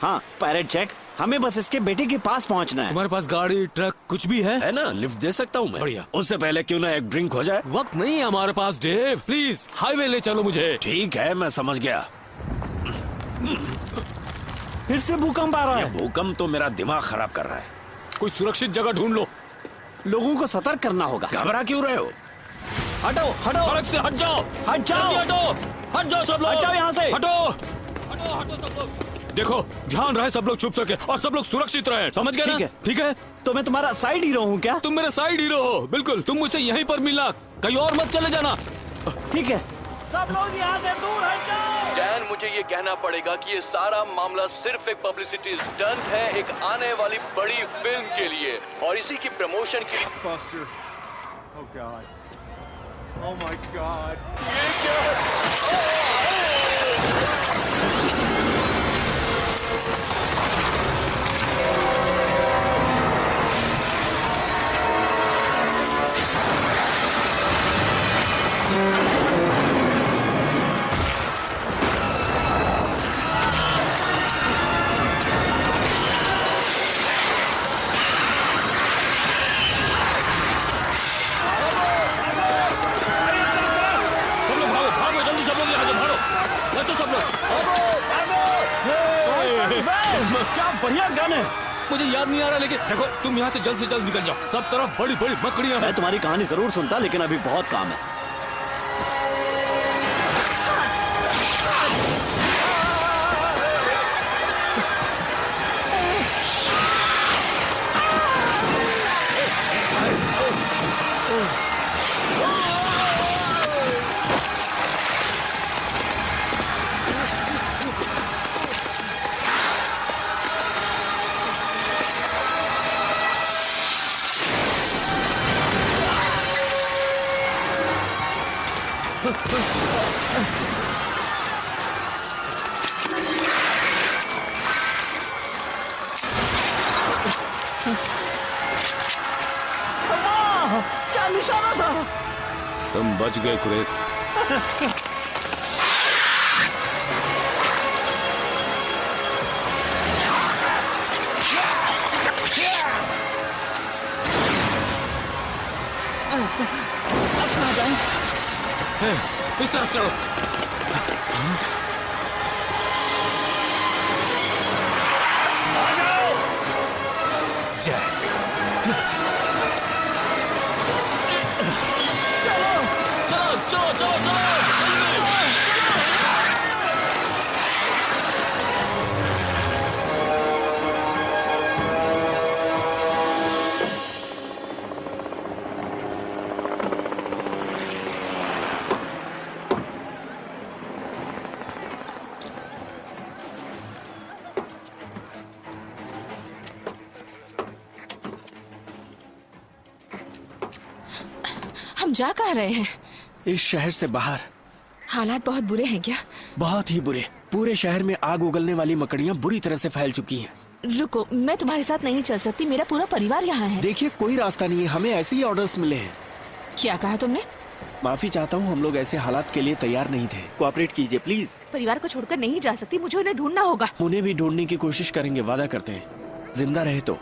हाँ, पायरेट जैक, हमें बस इसके बेटे के पास पहुंचना है। तुम्हारे पास गाड़ी, ट्रक कुछ भी है ना? लिफ्ट दे सकता हूँ मैं। बढ़िया। उससे पहले क्यों ना एक ड्रिंक हो जाए? वक्त नहीं है हमारे पास डेव, प्लीज हाईवे ले चलो मुझे। ठीक है, मैं समझ गया। फिर से भूकंप आ रहा है। भूकंप तो मेरा दिमाग खराब कर रहा है। कोई सुरक्षित जगह ढूंढ लो। लोगों को सतर्क करना होगा। घबरा क्यों रहे हो? हटो हटो, सड़क से हट जाओ, हट जाओ, जल्दी हटो, हट जाओ सब लोग, हट जाओ यहाँ से। हटो हटो हटो सब लोग। देखो ध्यान रहे सब लोग छुप सके और सब लोग सुरक्षित रहे, समझ गए ना? ठीक है। ठीक है, तो मैं तुम्हारा साइड हीरो हूँ क्या? तुम मेरे साइड हीरो हो, बिल्कुल। तुम मुझसे यहीं पर मिलना, कहीं और मत चले जाना। ठीक है, सब लोग यहाँ से दूर हट जाओ। डैन, मुझे ये कहना पड़ेगा कि ये सारा मामला सिर्फ एक पब्लिसिटी स्टंट है, एक आने वाली बड़ी फिल्म के लिए, और इसी की प्रमोशन के लिए। सब लोग भागो भागो, जल्दी सब लोग यहाँ से भागो, बचो सब लोग। क्या बढ़िया गन है। मुझे याद नहीं आ रहा, लेकिन देखो तुम यहाँ से जल्द निकल जाओ। सब तरफ बड़ी बड़ी मकड़ियाँ मैं हैं। तुम्हारी कहानी जरूर सुनता, लेकिन अभी बहुत काम है। क्या निशाना था। तुम बच गए क्रिस। इस तरफ चलो। हम जा कहाँ रहे हैं? इस शहर से बाहर। हालात बहुत बुरे हैं क्या? बहुत ही बुरे। पूरे शहर में आग उगलने वाली मकड़ियाँ बुरी तरह से फैल चुकी हैं। रुको, मैं तुम्हारे साथ नहीं चल सकती, मेरा पूरा परिवार यहाँ है। देखिए, कोई रास्ता नहीं है, हमें ऐसे ही ऑर्डर्स मिले हैं। क्या कहा तुमने? माफी चाहता हूँ, हम लोग ऐसे हालात के लिए तैयार नहीं थे। कोऑपरेट कीजिए प्लीज। परिवार को छोड़कर नहीं जा सकती, मुझे उन्हें ढूंढना होगा। उन्हें भी ढूंढने की कोशिश करेंगे, वादा करते हैं, जिंदा रहे तो।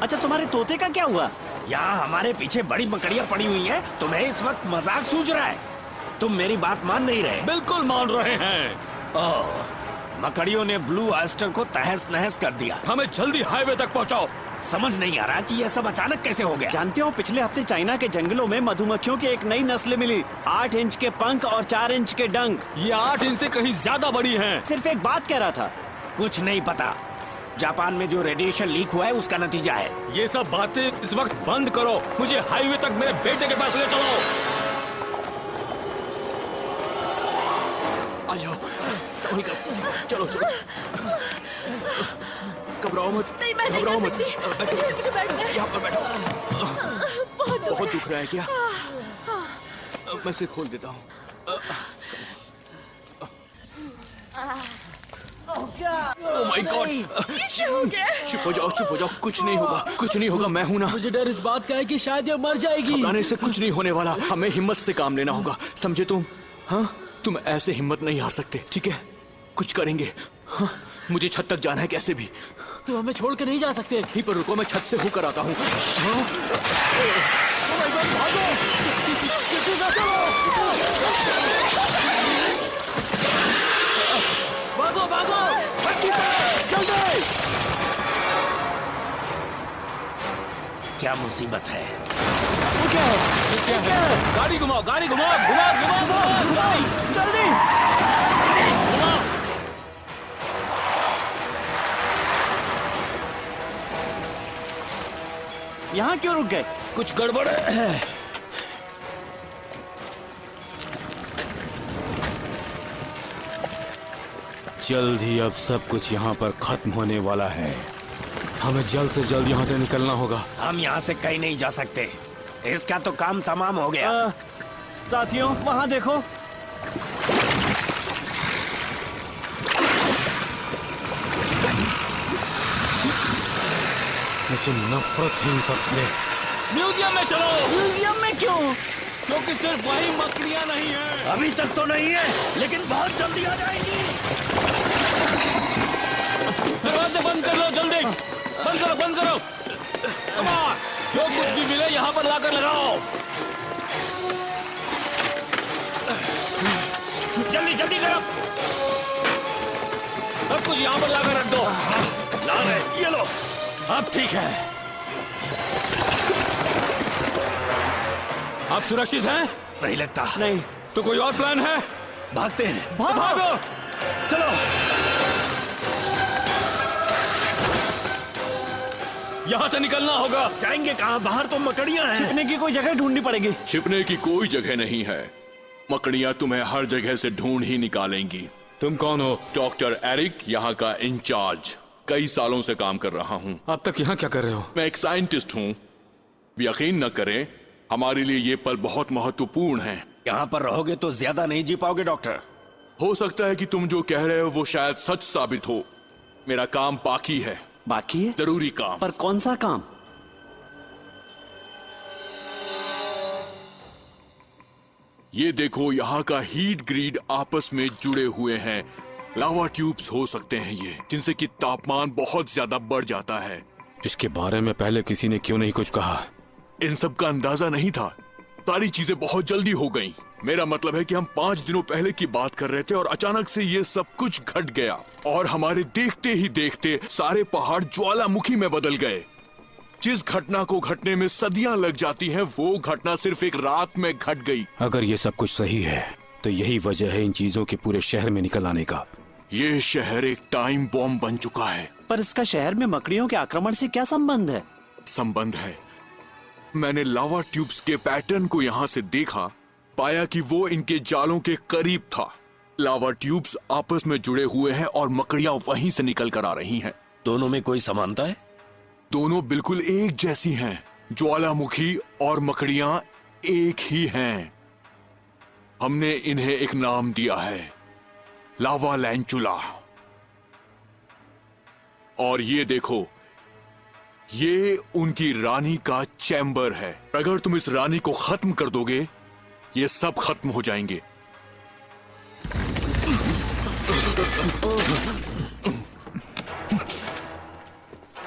अच्छा, तुम्हारे तोते का क्या हुआ? यहाँ हमारे पीछे बड़ी मकड़ियाँ पड़ी हुई हैं। तुम्हें इस वक्त मजाक सूझ रहा है। तुम मेरी बात मान नहीं रहे। बिल्कुल मान रहे हैं। ओह, मकड़ियों ने ब्लू ऑयस्टर को तहस नहस कर दिया। हमें जल्दी हाईवे तक पहुँचाओ। समझ नहीं आ रहा कि यह सब अचानक कैसे हो गया। जानते हो, पिछले हफ्ते चाइना के जंगलों में मधुमक्खियों की एक नई नस्ल मिली। 8 इंच के पंख और 4 इंच के डंक। ये 8 इंच से कहीं ज्यादा बड़ी हैं। सिर्फ एक बात कह रहा था। कुछ नहीं पता। जापान में जो रेडिएशन लीक हुआ है उसका नतीजा है। ये सब बातें इस वक्त बंद करो। मुझे हाईवे तक मेरे बेटे के पास ले चलो। आ जाओ, संभल कर। चलो चलो, घबराओ मत। नहीं, मैं नहीं घबराओ जा मत। सकती। मुझे बैठना है। यहाँ पर बैठो। बहुत दुख रहा है क्या? मैं सिर खोल देता हूँ। Oh my God! चुप हो जाओ, चुप हो जाओ। कुछ नहीं होगा, कुछ नहीं होगा। मैं हूं ना। मुझे डर इस बात का है कि शायद ये मर जाएगी। घबराने से कुछ नहीं होने वाला। हमें हिम्मत से काम लेना होगा, समझे तुम? हाँ, तुम ऐसे हिम्मत नहीं हार सकते, ठीक है? कुछ करेंगे। हाँ, मुझे छत तक जाना है कैसे भी। तुम हमें छोड़ के नहीं जा सकते। यहीं पर रुको, मैं छत से होकर आता हूँ। भागो भागो। क्या मुसीबत है? गाड़ी घुमाओ, गाड़ी घुमाओ, घुमाओ घुमाओ घुमाओ गाड़ी। जल्दी। यहाँ क्यों रुक गए? कुछ गड़बड़ है। जल्द ही अब सब कुछ यहाँ पर खत्म होने वाला है। हमें जल्द से जल्द यहाँ से निकलना होगा। हम यहाँ से कहीं नहीं जा सकते। इसका तो काम तमाम हो गया। साथियों, वहाँ देखो। मुझे नफरत है इन सबसे। म्यूजियम में चलो। म्यूजियम में क्यों? क्योंकि सिर्फ वही मकड़ियाँ नहीं हैं। अभी तक तो नहीं है, लेकिन बहुत जल्दी आ जाएगी। दरवाजे बंद कर लो, जल्दी बंद करो, बंद करो। Come on, जो कुछ भी मिले यहाँ पर लाकर लगाओ। जल्दी जल्दी करो, सब कुछ यहाँ पर लाकर रख दो। ला रहे, ये लो। अब ठीक है। आप सुरक्षित हैं? नहीं लगता। नहीं। तो कोई और प्लान है? भागते हैं। तो भागो। चलो। यहाँ से निकलना होगा। जाएंगे कहाँ? बाहर तो मकड़ियाँ हैं। छिपने की कोई जगह ढूंढनी पड़ेगी। छिपने की कोई जगह नहीं है। मकड़ियाँ तुम्हें हर जगह से ढूंढ ही निकालेंगी। तुम कौन हो? डॉक्टर एरिक, यहाँ का इंचार्ज। कई सालों से काम कर रहा हूँ। अब तक यहाँ क्या कर रहे हो? मैं एक साइंटिस्ट हूँ। यकीन न करें, हमारे लिए ये पल बहुत महत्वपूर्ण है। यहाँ पर रहोगे तो ज्यादा नहीं जी पाओगे डॉक्टर। हो सकता है कि तुम जो कह रहे हो वो शायद सच साबित हो। मेरा काम बाकी है। बाकी है? जरूरी काम। पर कौन सा काम? ये देखो, यहाँ का हीट ग्रिड आपस में जुड़े हुए हैं। लावा ट्यूब्स हो सकते हैं ये, जिनसे कि तापमान बहुत ज्यादा बढ़ जाता है। इसके बारे में पहले किसी ने क्यों नहीं कुछ कहा? इन सब का अंदाजा नहीं था। सारी चीजें बहुत जल्दी हो गईं। मेरा मतलब है कि हम 5 दिनों पहले की बात कर रहे थे और अचानक से ये सब कुछ घट गया और हमारे देखते ही देखते सारे पहाड़ ज्वालामुखी में बदल गए। जिस घटना को घटने में सदियां लग जाती हैं, वो घटना सिर्फ एक रात में घट गई। अगर ये सब कुछ सही है तो यही वजह है इन चीजों के पूरे शहर में निकल आने का। ये शहर एक टाइम बॉम्ब बन चुका है। पर इसका शहर में मकड़ियों के आक्रमण से क्या संबंध है? संबंध है। मैंने लावा ट्यूब्स के पैटर्न को यहाँ से देखा, पाया कि वो इनके जालों के करीब था। लावा ट्यूब्स आपस में जुड़े हुए हैं और मकड़ियां वहीं से निकल कर आ रही हैं। दोनों में कोई समानता है? दोनों बिल्कुल एक जैसी हैं। ज्वालामुखी और मकड़ियां एक ही हैं। हमने इन्हें एक नाम दिया है, लावा लैंचुला। और ये देखो, ये उनकी रानी का चैम्बर है। अगर तुम इस रानी को खत्म कर दोगे, ये सब खत्म हो जाएंगे।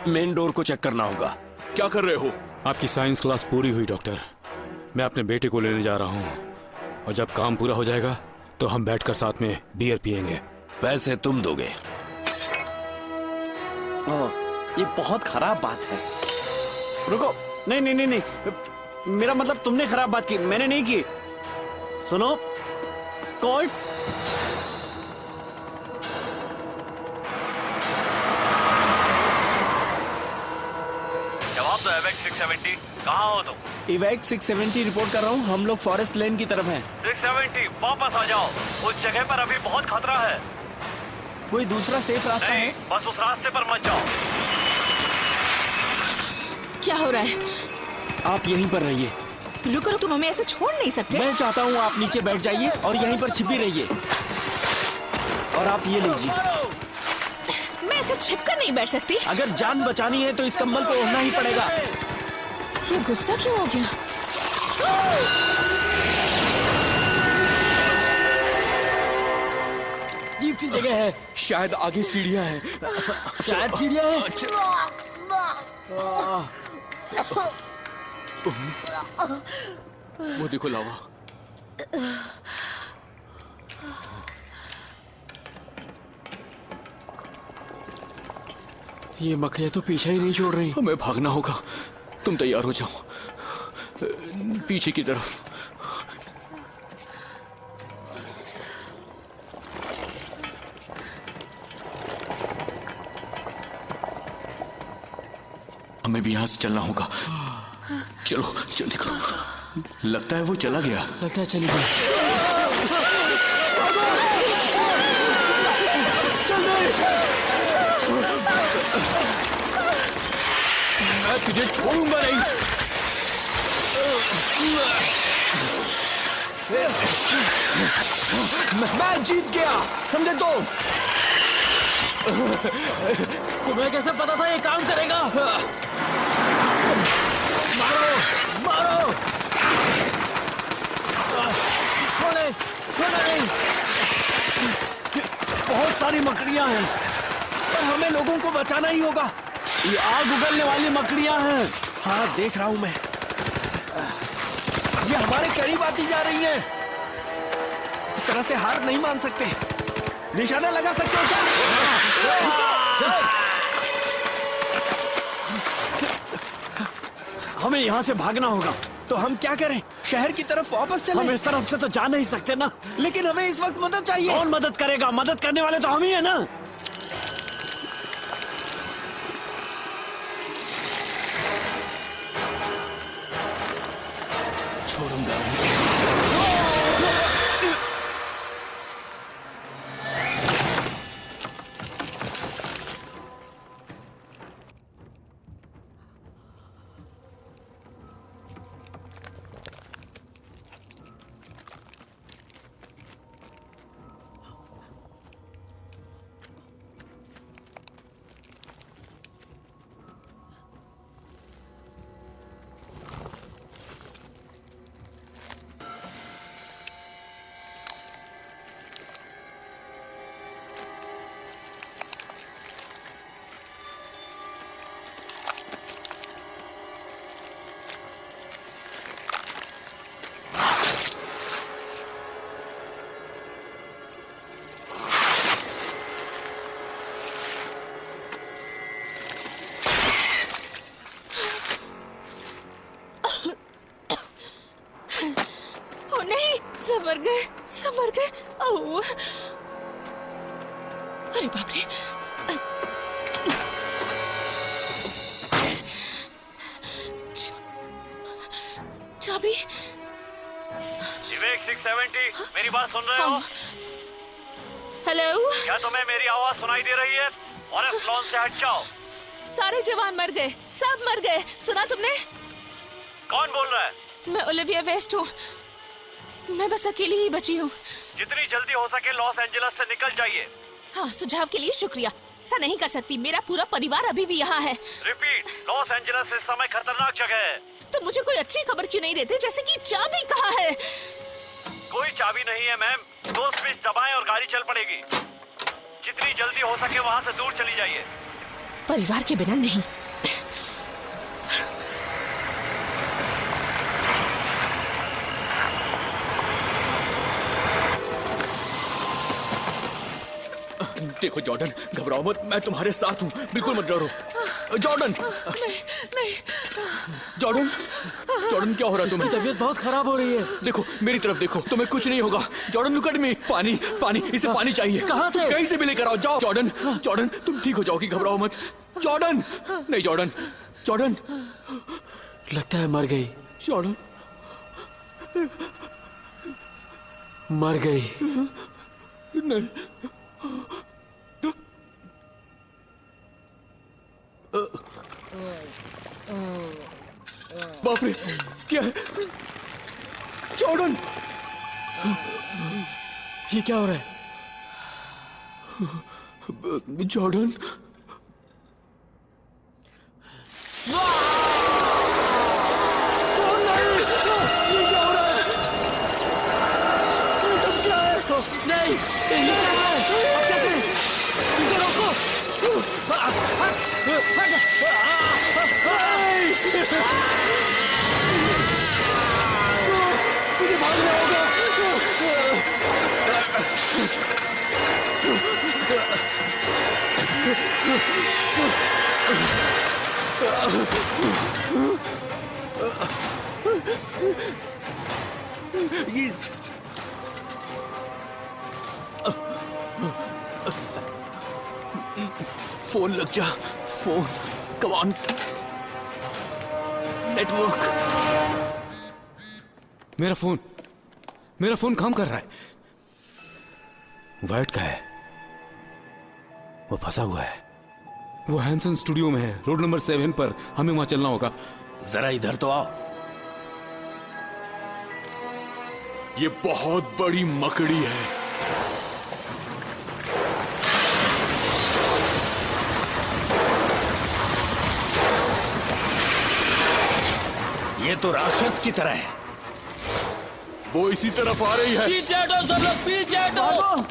मेन डोर को चेक करना होगा। क्या कर रहे हो? आपकी साइंस क्लास पूरी हुई डॉक्टर। मैं अपने बेटे को लेने जा रहा हूँ और जब काम पूरा हो जाएगा तो हम बैठकर साथ में बियर पियेंगे। पैसे तुम दोगे। ओह, ये बहुत खराब बात है। रुको, नहीं नहीं नहीं नहीं, मेरा मतलब तुमने खराब बात की, मैंने नहीं की। सुनो, कोर्ट। जवाब दो एवेक 670, कहाँ हो तुम? इवैक 670 रिपोर्ट कर रहा हूँ। हम लोग फॉरेस्ट लेन की तरफ हैं। 670 वापस आ जाओ। उस जगह पर अभी बहुत खतरा है। कोई दूसरा सेफ रास्ता नहीं, है? बस उस रास्ते पर मत जाओ। क्या हो रहा है? आप यहीं पर रहिए। रुको, तुम हमें ऐसे छोड़ नहीं सकते। मैं चाहता हूँ आप नीचे बैठ जाइए और यहीं पर छिपी रहिए। और आप ये लीजिए। मैं ऐसे छिपकर नहीं बैठ सकती। अगर जान बचानी है तो इस कंबल को ओढ़ना ही पड़ेगा। ये गुस्सा क्यों हो गया? अजीब सी जगह है। शायद आगे सीढ़ियां हैं। शायद सीढ़ियां हैं। वो देखो लावा। ये मकड़ियां तो पीछा ही नहीं छोड़ रही। हमें भागना होगा। तुम तैयार हो जाओ, पीछे की तरफ। हमें भी यहां से चलना होगा। चलो जल्दी करो। लगता है वो चला गया। लगता है चली गई। मैं तुझे छोड़ूंगा नहीं। मैं जीत गया, समझे तो? तुम्हें कैसे पता था ये काम करेगा? मारो मारो। छोड़े छोड़े नहीं। बहुत सारी मकड़ियां हैं, पर हमें लोगों को बचाना ही होगा। ये आग उगलने वाली मकड़ियां हैं। हाँ, देख रहा हूं मैं। ये हमारे करीब आती जा रही हैं। इस तरह से हार नहीं मान सकते। निशाना लगा सकते हो क्या? हमें यहाँ से भागना होगा। तो हम क्या करें? शहर की तरफ वापस चलें? हम इस तरफ से तो जा नहीं सकते ना। लेकिन हमें इस वक्त मदद चाहिए। कौन मदद करेगा? मदद करने वाले तो हम ही है ना। छोड़ूंगा। मर गए, सब मर गए। ओह, अरे बाप रे। चाबी। विवेक 670, मेरी बात सुन रहे हो? हेलो, क्या तुम्हें मेरी आवाज सुनाई दे रही है? और इस लॉन से हट जाओ। सारे जवान मर गए, सब मर गए। सुना तुमने? कौन बोल रहा है? मैं ओलिविया वेस्ट हूँ। मैं बस अकेली ही बची हूँ। जितनी जल्दी हो सके लॉस एंजलिस से निकल जाइए। हाँ, सुझाव के लिए शुक्रिया। ऐसा नहीं कर सकती, मेरा पूरा परिवार अभी भी यहाँ है। रिपीट, लॉस एंजलिस इस समय खतरनाक जगह है। तो मुझे कोई अच्छी खबर क्यों नहीं देते, जैसे कि चाबी कहाँ है? कोई चाबी नहीं है मैम। 2 स्विच दबाएं और गाड़ी चल पड़ेगी। जितनी जल्दी हो सके वहाँ से दूर चली जाइए। परिवार के बिना नहीं। देखो जॉर्डन, घबराओ मत, मैं तुम्हारे साथ हूँ, बिल्कुल मत डरो। जॉर्डन, नहीं। जॉर्डन, जॉर्डन क्या हो रहा है तुम्हें? तबीयत बहुत खराब हो रही है। देखो मेरी तरफ देखो, तुम्हें कुछ नहीं होगा। Jordan look at me. पानी, पानी, इसे पानी चाहिए। कहाँ से? कहीं से भी लेकर आओ, जाओ। जॉर्डन, जॉर्डन, तुम ठीक हो जाओगी, घबराओ मत। जॉर्डन, नहीं जॉर्डन, जॉर्डन, लगता है मर गई। जॉर्डन, मर गई। नहीं। बाप रे, क्या है? जॉर्डन, ये क्या हो रहा है? जॉर्डन, नहीं, ये क्या है? अब क्या करें? फोन लग जा, फोन, कम ऑन, नेटवर्क। मेरा फोन काम कर रहा है। वाइट का है, वो फंसा हुआ है। वो हैंसन स्टूडियो में है, रोड नंबर 7 पर। हमें वहां चलना होगा। जरा इधर तो आओ। ये बहुत बड़ी मकड़ी है। ये तो राक्षस की तरह है। वो इसी तरफ आ रही है। पीछे हटो सब लोग, पीछे हटो।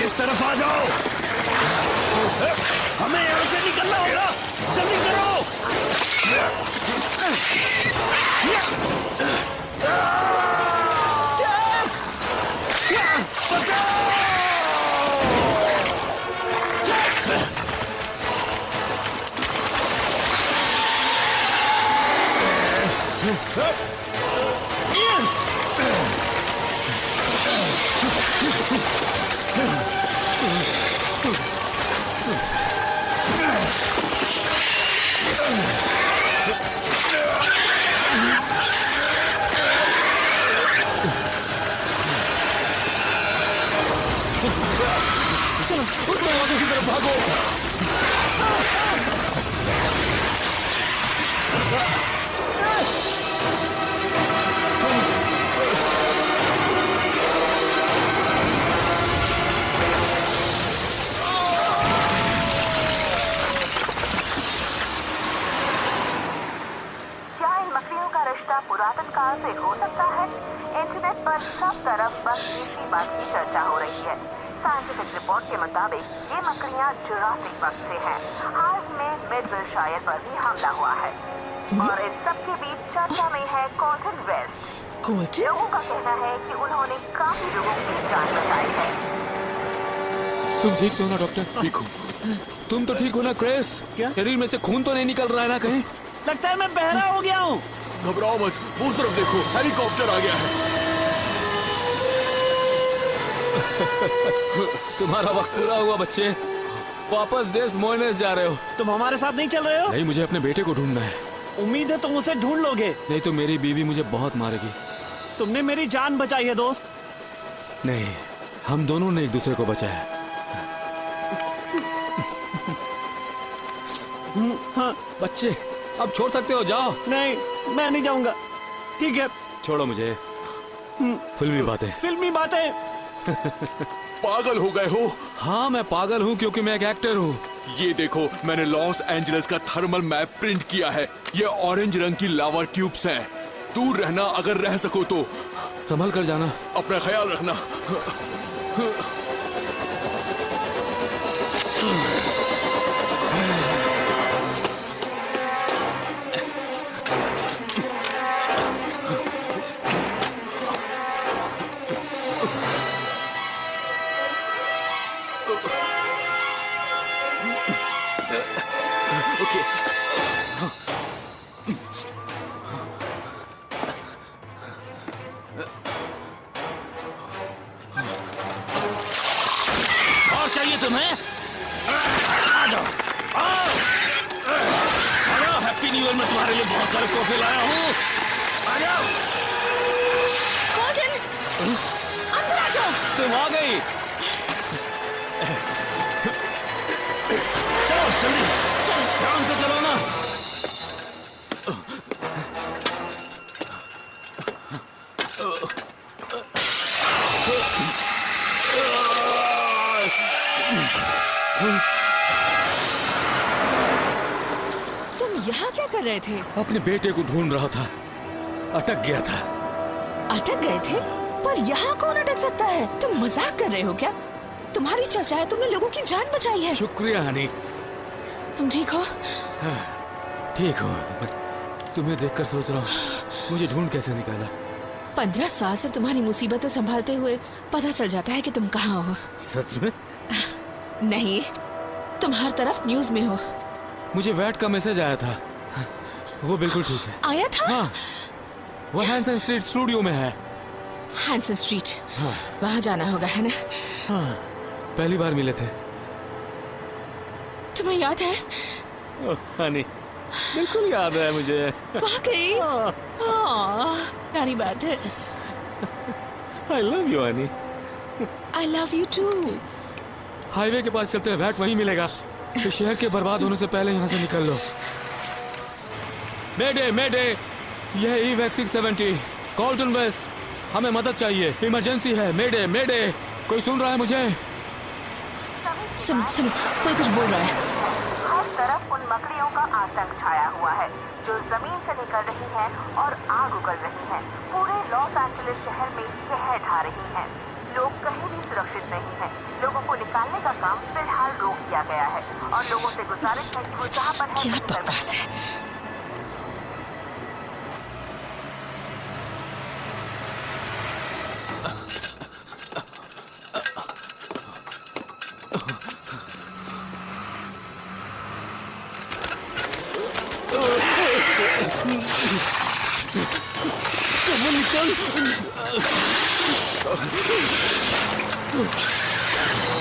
इस तरफ आ जाओ। हमें यहाँ से निकलना होगा, जल्दी करो। क्या इन मकड़ियों का रिश्ता पुरातन काल से हो सकता है? इंटरनेट पर सब तरफ बस इसी बात की चर्चा हो रही है। साइंटिफिक रिपोर्ट के मुताबिक ये मकड़ियाँ जुरासिक वक्त से हैं। हाल में मिडविलशायर पर भी हमला हुआ है और इन सब के बीच चर्चा में है कॉल्टन वेस्ट। लोगों का कहना है कि उन्होंने काफी लोगों की जान बचाई है। तुम ठीक तो हो ना डॉक्टर? ठीक हूँ। तुम तो ठीक हो ना क्रेस? क्या? शरीर में से खून तो नहीं निकल रहा है ना कहीं? लगता है मैं बहरा हो गया हूँ। घबराओ मत, उस तरफ देखो, हेलीकॉप्टर आ गया है। तुम्हारा वक्त पूरा हुआ बच्चे। वापस डेस मोइनेस जा रहे हो। तुम हमारे साथ नहीं चल रहे हो? नहीं, मुझे अपने बेटे को ढूंढना है। उम्मीद है तुम उसे ढूंढ लोगे। नहीं तो मेरी बीवी मुझे बहुत मारेगी। तुमने मेरी जान बचाई है दोस्त। नहीं, हम दोनों ने एक दूसरे को बचाया। हाँ। बच्चे अब छोड़ सकते हो, जाओ। नहीं, मैं नहीं जाऊंगा। ठीक है, छोड़ो मुझे। फिल्मी बातें। फिल्मी बातें। पागल हो गए हो? हाँ, मैं पागल हूँ क्योंकि मैं एक एक्टर हूँ। ये देखो, मैंने लॉस एंजलिस का थर्मल मैप प्रिंट किया है। ये ऑरेंज रंग की लावा ट्यूब्स हैं। दूर रहना, अगर रह सको तो। संभल कर जाना। अपना ख्याल रखना। और चाहिए तुम्हें? आ जाओ, आओ। हैप्पी न्यू ईयर में तुम्हारे लिए बहुत सारे तोहफे लाया हूँ। आ जाओ। कॉल्टन, अंदर आ जाओ। तुम आ गई। चलो जल्दी, ध्यान से चलो ना। यहाँ क्या कर रहे थे? अपने बेटे को ढूंढ रहा था, अटक गया था। अटक गए थे? पर यहाँ कौन अटक सकता है? तुम मजाक कर रहे हो क्या? तुम्हारी चर्चा है, तुमने लोगों की जान बचाई है। शुक्रिया हनी। तुम ठीक हो? ठीक हो। तुम्हें देखकर सोच रहा हूँ मुझे ढूंढ कैसे निकाला। 15 साल से तुम्हारी मुसीबतें संभालते हुए पता चल जाता है कि तुम कहाँ हो। सच में? नहीं, तुम हर तरफ न्यूज में हो। मुझे वैट का मैसेज आया था, वो बिल्कुल ठीक है। आया था? हाँ, वो हैंसन स्ट्रीट स्टूडियो में है। Hanson Street? हाँ। वहाँ जाना होगा, है ना? हाँ, पहली बार मिले थे। तुम्हें याद है? हनी, बिल्कुल याद है मुझे। वाकई? प्यारी बात है। I love you, Honey. I love you too। Highway के पास चलते हैं, वैट वहीं मिलेगा। तो शहर के बर्बाद होने से पहले यहाँ से निकल लो। मेडे, मेडे, यह ईवैक 670, कॉल्टन वेस्ट, हमें मदद चाहिए, इमरजेंसी है। मेडे, मेडे, कोई सुन रहा है मुझे? सुनो, सुनो, कोई कुछ बोल रहा है। हर तरफ उन मकड़ियों का आतंक छाया हुआ है जो जमीन से निकल रही हैं और आग उगल रही हैं। पूरे लॉस एंजलिस शहर में कहर ढा रही हैं। लोग कहीं भी सुरक्षित नहीं हैं। लोगों को निकालने का काम फिलहाल रोक दिया गया है और लोगों से गुजारिश है कि वो जहाँ पर है। क्या बकवास है?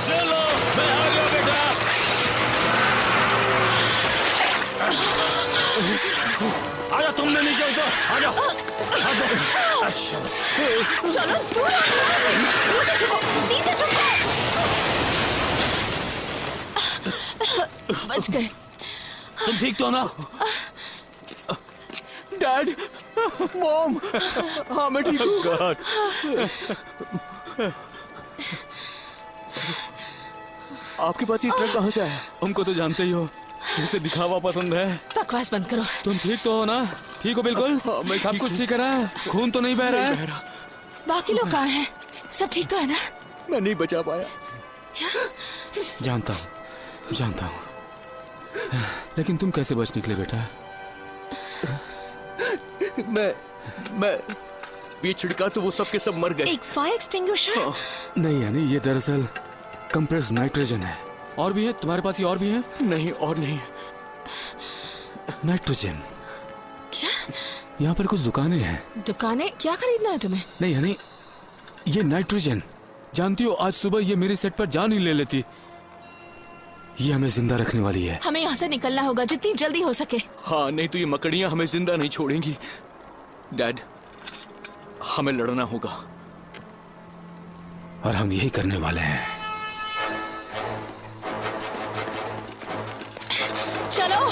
चलो, मैं आ गया बेटा। आजा, तुमने नीचे उतर, आजा। चलो दूर आओ यहाँ से। नीचे झुको, नीचे झुको। बच गए। तुम ठीक तो ना? डैड, मॉम, हाँ मैं ठीक हूँ। गॉड। आपके पास ये ट्रक कहाँ से आया? हमको तो जानते ही हो, इसे दिखावा पसंद है। बकवास बंद करो। तुम ठीक तो हो ना? ठीक हो बिल्कुल? हाँ, मैं सब ठीक कुछ हूँ। ठीक है ना? खून तो नहीं बह रहा है? बाकी लोग कहाँ हैं? सब ठीक तो है ना? मैं नहीं बचा पाया। क्या? जानता हूँ, जानता हूँ, लेकिन तुम कैसे बच निकले बेटा? मैं ये छिड़का तो वो सब के सब मर गए। एक फायर एक्सटिंग्विशर? नहीं यानी ये दरअसल कंप्रेस नाइट्रोजन है। और भी है तुम्हारे पास? ये और भी है? नहीं, और नहीं। नाइट्रोजन। क्या? यहाँ पर कुछ दुकानें हैं। दुकानें? क्या खरीदना है तुम्हें? नहीं यानी ये नाइट्रोजन, जानती हो आज सुबह ये मेरे सेट पर जान ही ले लेती। ये हमें जिंदा रखने वाली है। हमें यहाँ से निकलना होगा जितनी जल्दी हो सके। हाँ, नहीं तो ये मकड़ियाँ हमें जिंदा नहीं छोड़ेंगी। डैड, हमें लड़ना होगा। और हम यही करने वाले हैं। चलो।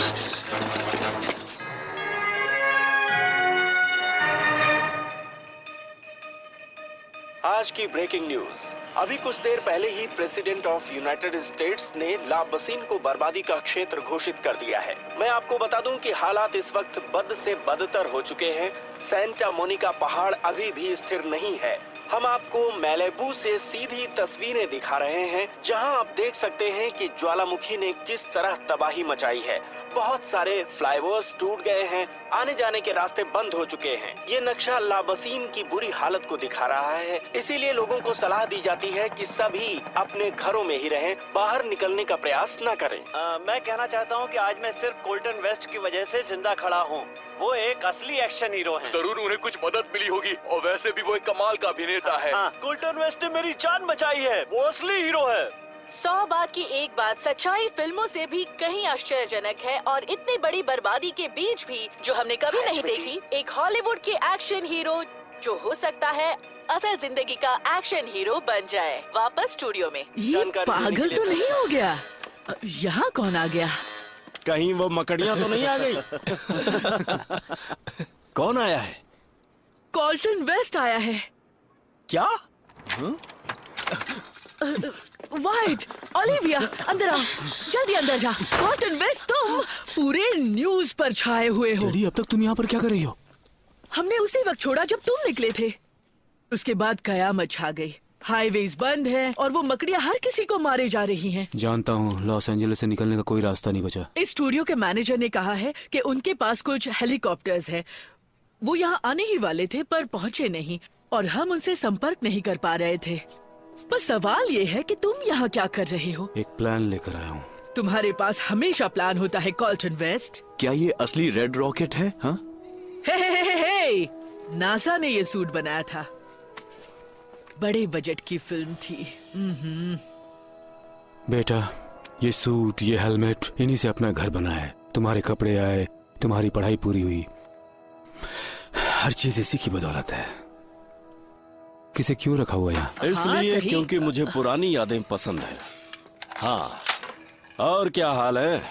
आज की ब्रेकिंग न्यूज। अभी कुछ देर पहले ही प्रेसिडेंट ऑफ यूनाइटेड स्टेट्स ने लाबसीन को बर्बादी का क्षेत्र घोषित कर दिया है। मैं आपको बता दूं कि हालात इस वक्त बद से बदतर हो चुके हैं। सेंटा मोनिका पहाड़ अभी भी स्थिर नहीं है। हम आपको मैलेबू से सीधी तस्वीरें दिखा रहे हैं, जहां आप देख सकते हैं कि ज्वालामुखी ने किस तरह तबाही मचाई है। बहुत सारे फ्लाईओवर्स टूट गए हैं, आने जाने के रास्ते बंद हो चुके हैं। ये नक्शा लाबसीन की बुरी हालत को दिखा रहा है। इसीलिए लोगों को सलाह दी जाती है कि सभी अपने घरों में ही रहें, बाहर निकलने का प्रयास न करें। मैं कहना चाहता हूँ कि आज मैं सिर्फ कोल्टन वेस्ट की वजह से जिंदा खड़ा हूँ। वो एक असली एक्शन हीरो हैं। जरूर उन्हें कुछ मदद मिली होगी, और वैसे भी वो एक कमाल का अभिनेता है। हाँ, कोल्टन वेस्ट ने मेरी जान बचाई है। वो असली हीरो है। 100 बात की एक बात, सच्चाई फिल्मों से भी कहीं आश्चर्यजनक है। और इतनी बड़ी बर्बादी के बीच भी जो हमने कभी नहीं देखी, एक हॉलीवुड के एक्शन हीरो जो हो सकता है असल जिंदगी का एक्शन हीरो बन जाए। वापस स्टूडियो में। ये पागल तो नहीं हो गया? यहाँ कौन आ गया? कहीं वो मकड़ियाँ तो नहीं आ गई? कौन आया है? कॉल्टन वेस्ट आया है। क्या? वाइट, ओलिविया, अंदर आओ, जल्दी अंदर जा। कॉटन वेस्ट, तुम पूरे न्यूज पर छाए हुए हो। डैडी, अब तक तुम यहाँ पर क्या कर रही हो? हमने उसी वक्त छोड़ा जब तुम निकले थे। उसके बाद कयामत छा गई। हाईवेज बंद है और वो मकड़ियाँ हर किसी को मारे जा रही हैं। जानता हूँ, लॉस एंजलिस से निकलने का कोई रास्ता नहीं बचा। इस स्टूडियो के मैनेजर ने कहा है कि उनके पास कुछ हेलीकॉप्टर्स है। वो यहाँ आने ही वाले थे पर पहुँचे नहीं और हम उनसे संपर्क नहीं कर पा रहे थे। बस सवाल ये है कि तुम यहाँ क्या कर रहे हो? एक प्लान लेकर आया हूँ। तुम्हारे पास हमेशा प्लान होता है, कॉल्टन वेस्ट। क्या ये असली रेड रॉकेट है? हाँ? हे, नासा ने ये सूट बनाया था। बड़े बजट की फिल्म थी। बेटा, ये सूट, ये हेलमेट, इन्हीं से अपना घर बना है। तुम्हारे कपड़े आए, तुम्हारी पढ़ाई पूरी हुई, हर चीज इसी की बदौलत है। किसे क्यों रखा हुआ यहाँ? इसलिए सही। क्योंकि मुझे पुरानी यादें पसंद है। हाँ, और क्या हाल है?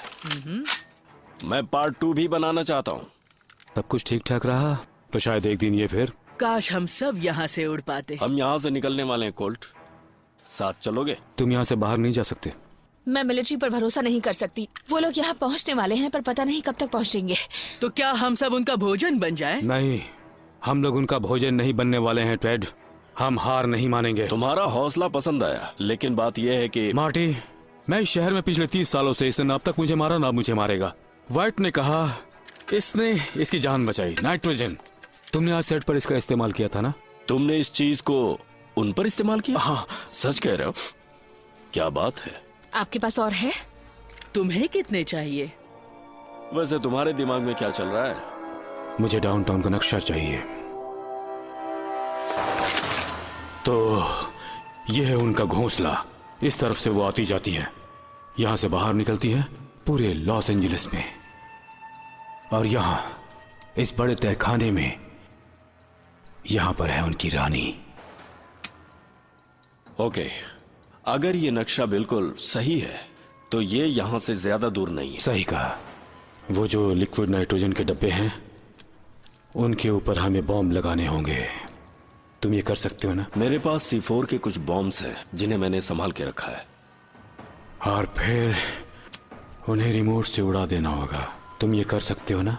मैं पार्ट 2 भी बनाना चाहता हूँ। सब कुछ ठीक ठाक रहा तो शायद एक दिन ये फिर। काश हम सब यहाँ से उड़ पाते। हम यहाँ से निकलने वाले हैं कोल्ट, साथ चलोगे? तुम यहाँ से बाहर नहीं जा सकते। मैं मिलिट्री पर भरोसा नहीं कर सकती। वो लोग यहाँ पहुँचने वाले हैं पर पता नहीं कब तक पहुँचेंगे। तो क्या हम सब उनका भोजन बन जाए? नहीं, हम लोग उनका भोजन नहीं बनने वाले हैं टेड। हम हार नहीं मानेंगे। तुम्हारा हौसला पसंद आया, लेकिन बात यह है कि मार्टी, मैं इस शहर में पिछले 30 सालों से इसने अब तक मुझे मारा ना मुझे मारेगा। वाइट ने कहा, इसने इसकी जान बचाई। नाइट्रोजन, तुमने आज सेट पर इसका इस्तेमाल किया था ना? तुमने इस चीज को उन पर इस्तेमाल किया? हाँ। सच कह रहे हो? क्या बात है। आपके पास और है? तुम्हें कितने चाहिए? वैसे तुम्हारे दिमाग में क्या चल रहा है? मुझे डाउनटाउन का नक्शा चाहिए। तो यह है उनका घोंसला। इस तरफ से वो आती जाती है, यहां से बाहर निकलती है पूरे लॉस एंजलिस में, और यहां इस बड़े तहखाने में यहां पर है उनकी रानी। ओके, अगर ये नक्शा बिल्कुल सही है तो ये यहाँ से ज्यादा दूर नहीं है। सही कहा। वो जो लिक्विड नाइट्रोजन के डब्बे हैं, उनके ऊपर हमें बॉम्ब लगाने होंगे। तुम ये कर सकते हो ना? मेरे पास C4 के कुछ बॉम्ब्स हैं जिन्हें मैंने संभाल के रखा है। और फिर उन्हें रिमोट से उड़ा देना होगा। तुम ये कर सकते हो ना?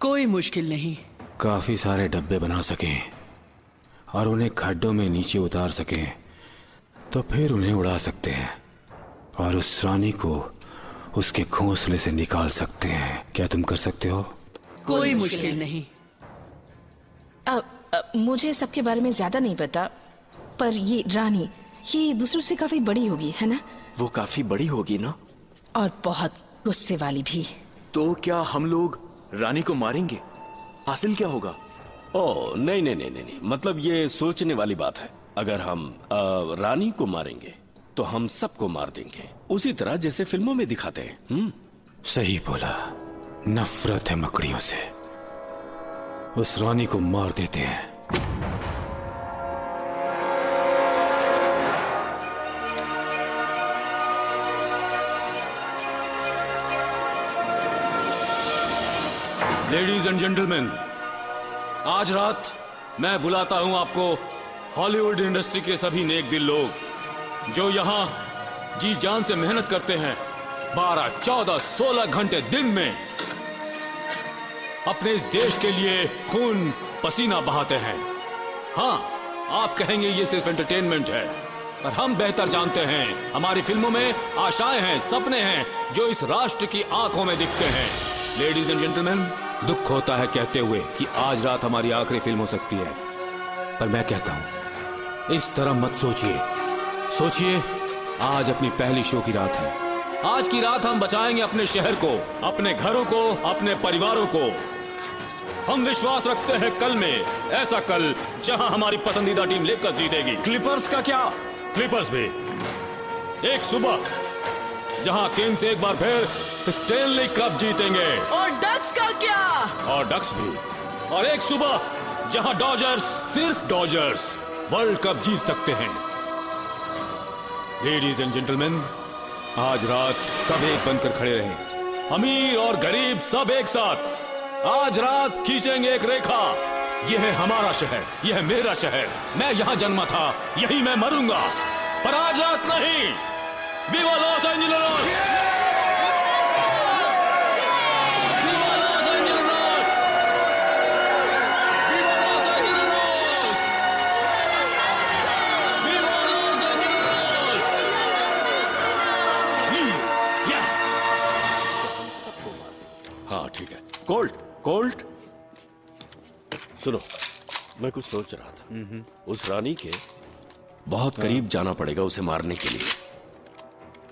कोई मुश्किल नहीं। काफी सारे डब्बे बना सकें और उन्हें खड्डों में नीचे उतार सकें तो फिर उन्हें उड़ा सकते हैं और उस रानी को उसके घोंसले से निकाल सकते हैं। क्या तुम कर सकते हो? कोई मुश्किल नहीं। मुझे सबके बारे में ज्यादा नहीं पता, पर ये रानी, ये दूसरों से काफी बड़ी होगी, है ना? वो काफी बड़ी होगी ना? और बहुत गुस्से वाली भी। तो क्या हम लोग रानी को मारेंगे? हासिल क्या होगा? ओह नहीं नहीं नहीं नहीं, मतलब ये सोचने वाली बात है। अगर हम रानी को मारेंगे तो हम सबको मार देंगे, उसी तरह जैसे फिल्मों में दिखाते हैं। सही बोला। नफरत है मकड़ियों से। उस रानी को मार देते हैं। लेडीज एंड जेंटलमैन, आज रात मैं बुलाता हूं आपको हॉलीवुड इंडस्ट्री के सभी नेक दिल लोग जो यहां जी जान से मेहनत करते हैं, 12, 14, 16 घंटे दिन में अपने इस देश के लिए खून पसीना बहाते हैं। हाँ, आप कहेंगे ये सिर्फ एंटरटेनमेंट है, पर हम बेहतर जानते हैं। हमारी फिल्मों में आशाएं हैं, सपने हैं जो इस राष्ट्र की आंखों में दिखते हैं। लेडीज एंड जेंटलमैन, दुख होता है कहते हुए कि आज रात हमारी आखिरी फिल्म हो सकती है, पर मैं कहता हूं इस तरह मत सोचिए। सोचिए, आज अपनी पहली शो की रात है। आज की रात हम बचाएंगे अपने शहर को, अपने घरों को, अपने परिवारों को। हम विश्वास रखते हैं कल में, ऐसा कल जहां हमारी पसंदीदा टीम लेकर जीतेगी। क्लिपर्स का क्या? क्लिपर्स भी। एक सुबह जहां किंग्स एक बार फिर स्टेनली कप जीतेंगे। और डक्स का क्या? और डक्स भी। और एक सुबह जहां डॉजर्स, सिर्फ डॉजर्स वर्ल्ड कप जीत सकते हैं। लेडीज एंड जेंटलमैन, आज रात सब एक बनकर खड़े रहे, अमीर और गरीब सब एक साथ। आज रात खींचेंगे एक रेखा। यह है हमारा शहर, यह है मेरा शहर। मैं यहां जन्मा था, यही मैं मरूंगा। पर आज रात नहीं। विवा लॉस एंजेलिस! विवा लॉस एंजेलिस! विवा लॉस एंजेलिस! विवा लॉस एंजेलिस! या! हाँ ठीक है। कोल्ट सुनो, मैं कुछ सोच रहा था। उस रानी के बहुत करीब जाना पड़ेगा उसे मारने के लिए।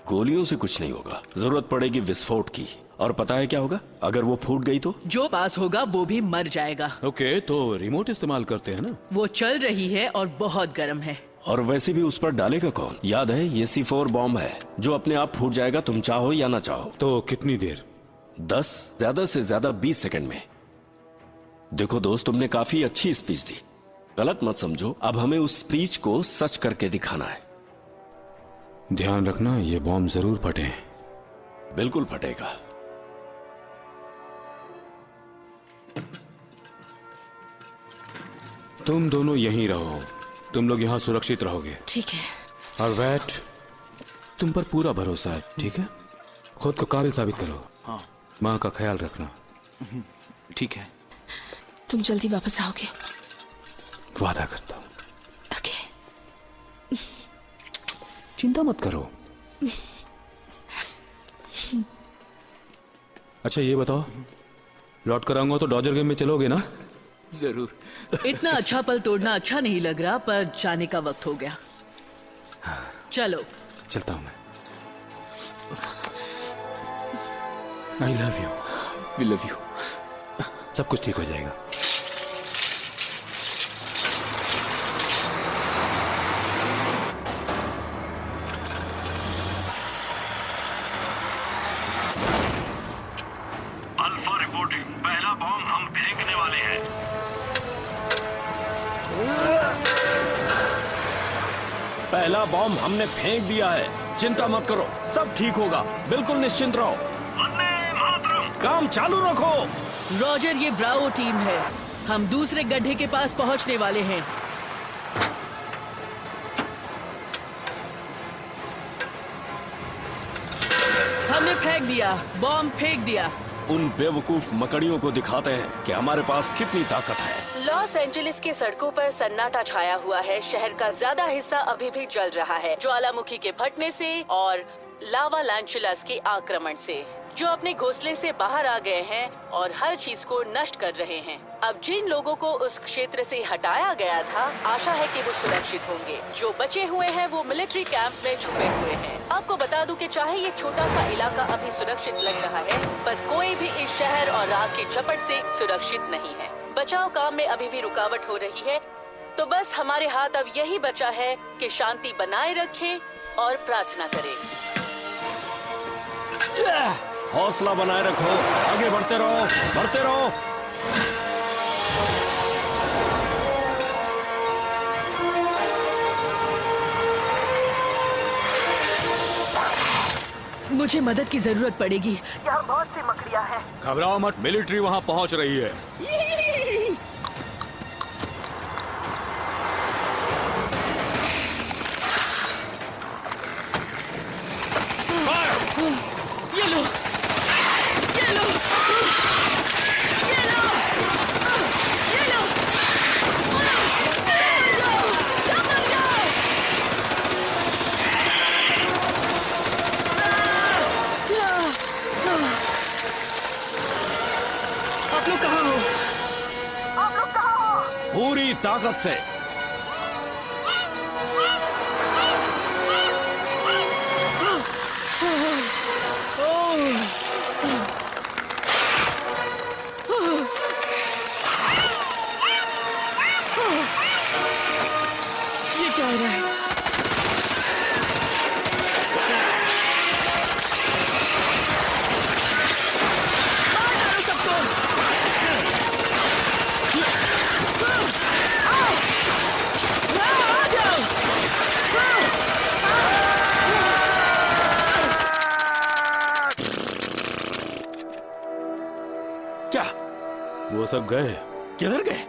गोलियों से कुछ नहीं होगा, जरूरत पड़ेगी विस्फोट की। और पता है क्या होगा अगर वो फूट गई तो? जो पास होगा वो भी मर जाएगा। ओके, तो रिमोट इस्तेमाल करते हैं ना? वो चल रही है और बहुत गर्म है। और वैसे भी उस पर डालेगा कौन? याद है ये C4 बॉम्ब है जो अपने आप फूट जाएगा, तुम चाहो या ना चाहो। तो कितनी देर? 10 ज्यादा से ज्यादा 20 सेकंड में। देखो दोस्त, तुमने काफी अच्छी स्पीच दी, गलत मत समझो। अब हमें उस स्पीच को सच करके दिखाना है। ध्यान रखना ये बॉम्ब जरूर फटे। बिल्कुल फटेगा। तुम दोनों यहीं रहो, तुम लोग यहाँ सुरक्षित रहोगे। ठीक है। और वैट, तुम पर पूरा भरोसा है, ठीक है? खुद को काबिल साबित करो। हाँ। माँ का ख्याल रखना। ठीक है। तुम जल्दी वापस आओगे? वादा करता हूँ। ओके। चिंता मत करो। अच्छा ये बताओ, लौट कर आऊंगा तो डॉजर गेम में चलोगे ना? जरूर। इतना अच्छा पल तोड़ना अच्छा नहीं लग रहा, पर जाने का वक्त हो गया। चलो। चलता हूं मैं। I love you. We love you. सब कुछ ठीक हो जाएगा। अल्फा रिपोर्टिंग, पहला बॉम्ब हम फेंकने वाले हैं। पहला बॉम्ब हमने फेंक दिया है, चिंता मत करो, सब ठीक होगा, बिल्कुल निश्चिंत रहो। वंदे मातरम! काम चालू रखो। रॉजर, ये ब्रावो टीम है। हम दूसरे गड्ढे के पास पहुंचने वाले हैं। हमने फेंक दिया, बॉम्ब फेंक दिया। उन बेवकूफ मकड़ियों को दिखाते हैं कि हमारे पास कितनी ताकत है। लॉस एंजेलिस के सड़कों पर सन्नाटा छाया हुआ है। शहर का ज्यादा हिस्सा अभी भी जल रहा है, ज्वालामुखी के फटने से और लावा लांचुलास के आक्रमण से, जो अपने घोंसले से बाहर आ गए हैं और हर चीज को नष्ट कर रहे हैं। अब जिन लोगों को उस क्षेत्र से हटाया गया था, आशा है कि वो सुरक्षित होंगे। जो बचे हुए हैं वो मिलिट्री कैंप में छुपे हुए हैं। आपको बता दूं कि चाहे ये छोटा सा इलाका अभी सुरक्षित लग रहा है, पर कोई भी इस शहर और आग की झपट से सुरक्षित नहीं है। बचाव काम में अभी भी रुकावट हो रही है, तो बस हमारे हाथ अब यही बचा है कि शांति बनाए रखें और प्रार्थना करें। हौसला बनाए रखो, आगे बढ़ते रहो, बढ़ते रहो। मुझे मदद की जरूरत पड़ेगी। यहाँ बहुत सी मकड़ियाँ हैं। घबराओ मत, मिलिट्री वहां पहुंच रही है। ये लो, ये लो, ये लो, ये लो। आप लोग कहाँ हो? आप लोग कहाँ हो? पूरी ताकत से। ये क्या हो रहा है? मार डालो सबको। आ जाओ। क्या? वो सब गए? किधर गए?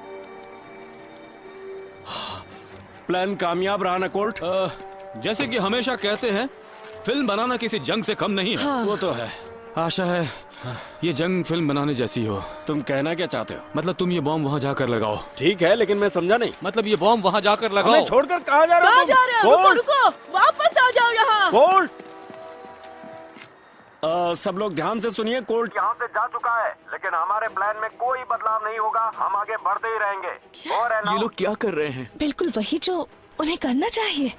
प्लान कामयाब रहा ना कोल्ट? जैसे कि हमेशा कहते हैं, फिल्म बनाना किसी जंग से कम नहीं है। वो तो है। आशा है ये जंग फिल्म बनाने जैसी हो। तुम कहना क्या चाहते हो? मतलब तुम ये बॉम्ब वहाँ जाकर लगाओ। ठीक है, लेकिन मैं समझा नहीं। मतलब ये बॉम्ब वहाँ जाकर लगाओ। हमें छोड़कर कहाँ जा रहे हो? कहाँ जा रहे हो? रुको रुको, वापस आ जाओ यहाँ। कोल्ट, सब लोग ध्यान से सुनिए। कोल्ट यहाँ से जा चुका है, लेकिन हमारे प्लान में कोई बदलाव नहीं होगा। हम आगे बढ़ते ही रहेंगे। और ये लोग क्या कर रहे हैं? बिल्कुल वही जो उन्हें करना चाहिए।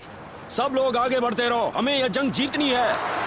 सब लोग आगे बढ़ते रहो, हमें यह जंग जीतनी है।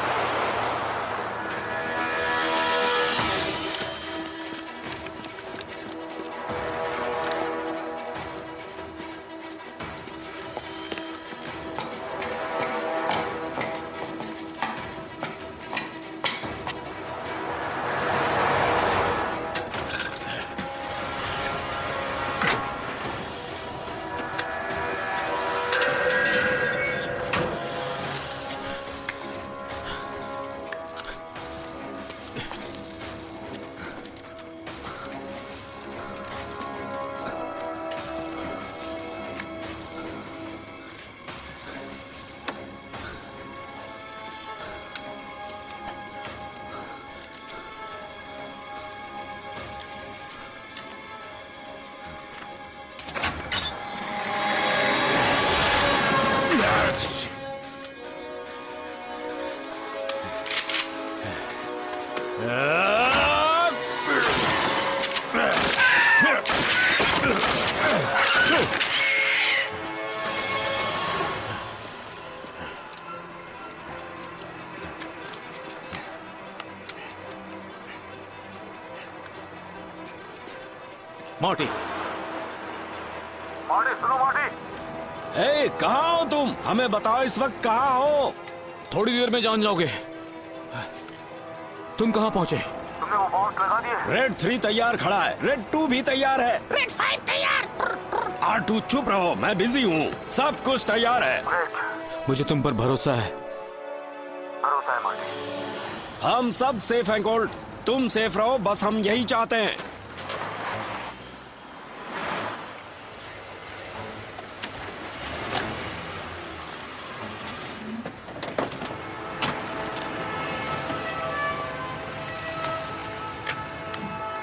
मॉर्टी, मॉर्टी सुनो मॉर्टी। हे, कहाँ हो तुम? हमें बताओ इस वक्त कहाँ हो? थोड़ी देर में जान जाओगे। तुम कहाँ पहुँचे? तुमने वो बॉम्ब लगा दिए? रेड 3 तैयार खड़ा है, रेड 2 भी तैयार है, रेड 5 तैयार। R2 चुप रहो, मैं बिजी हूँ। सब कुछ तैयार है। मुझे तुम पर भरोसा है। भरोसा है मॉर्टी। हम सब सेफ हैं कोल्ट, तुम सेफ रहो, बस हम यही चाहते हैं।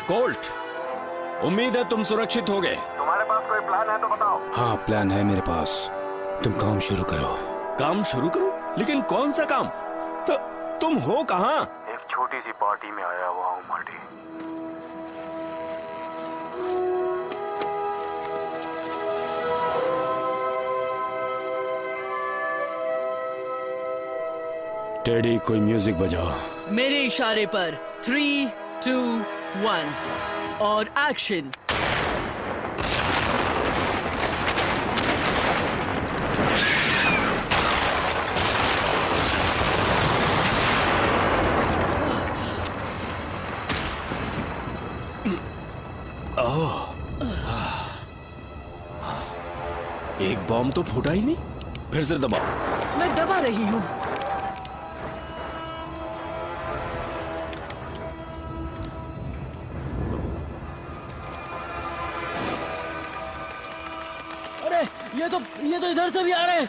कोल्ट, उम्मीद है तुम सुरक्षित होगे। तुम्हारे पास कोई प्लान है तो बताओ। हाँ, प्लान है मेरे पास। तुम काम शुरू करो। काम शुरू करो? लेकिन कौन सा काम? तो तुम हो कहाँ? एक छोटी सी पार्टी में आया हुआ हूँ मॉर्टी। टेडी, कोई म्यूजिक बजाओ। मेरे इशारे पर 3, 2, 1 और एक्शन। एक बॉम्ब तो फूटा ही नहीं। फिर से दबाओ। मैं दबा रही हूँ। अरे ये तो इधर से भी आ रहे हैं।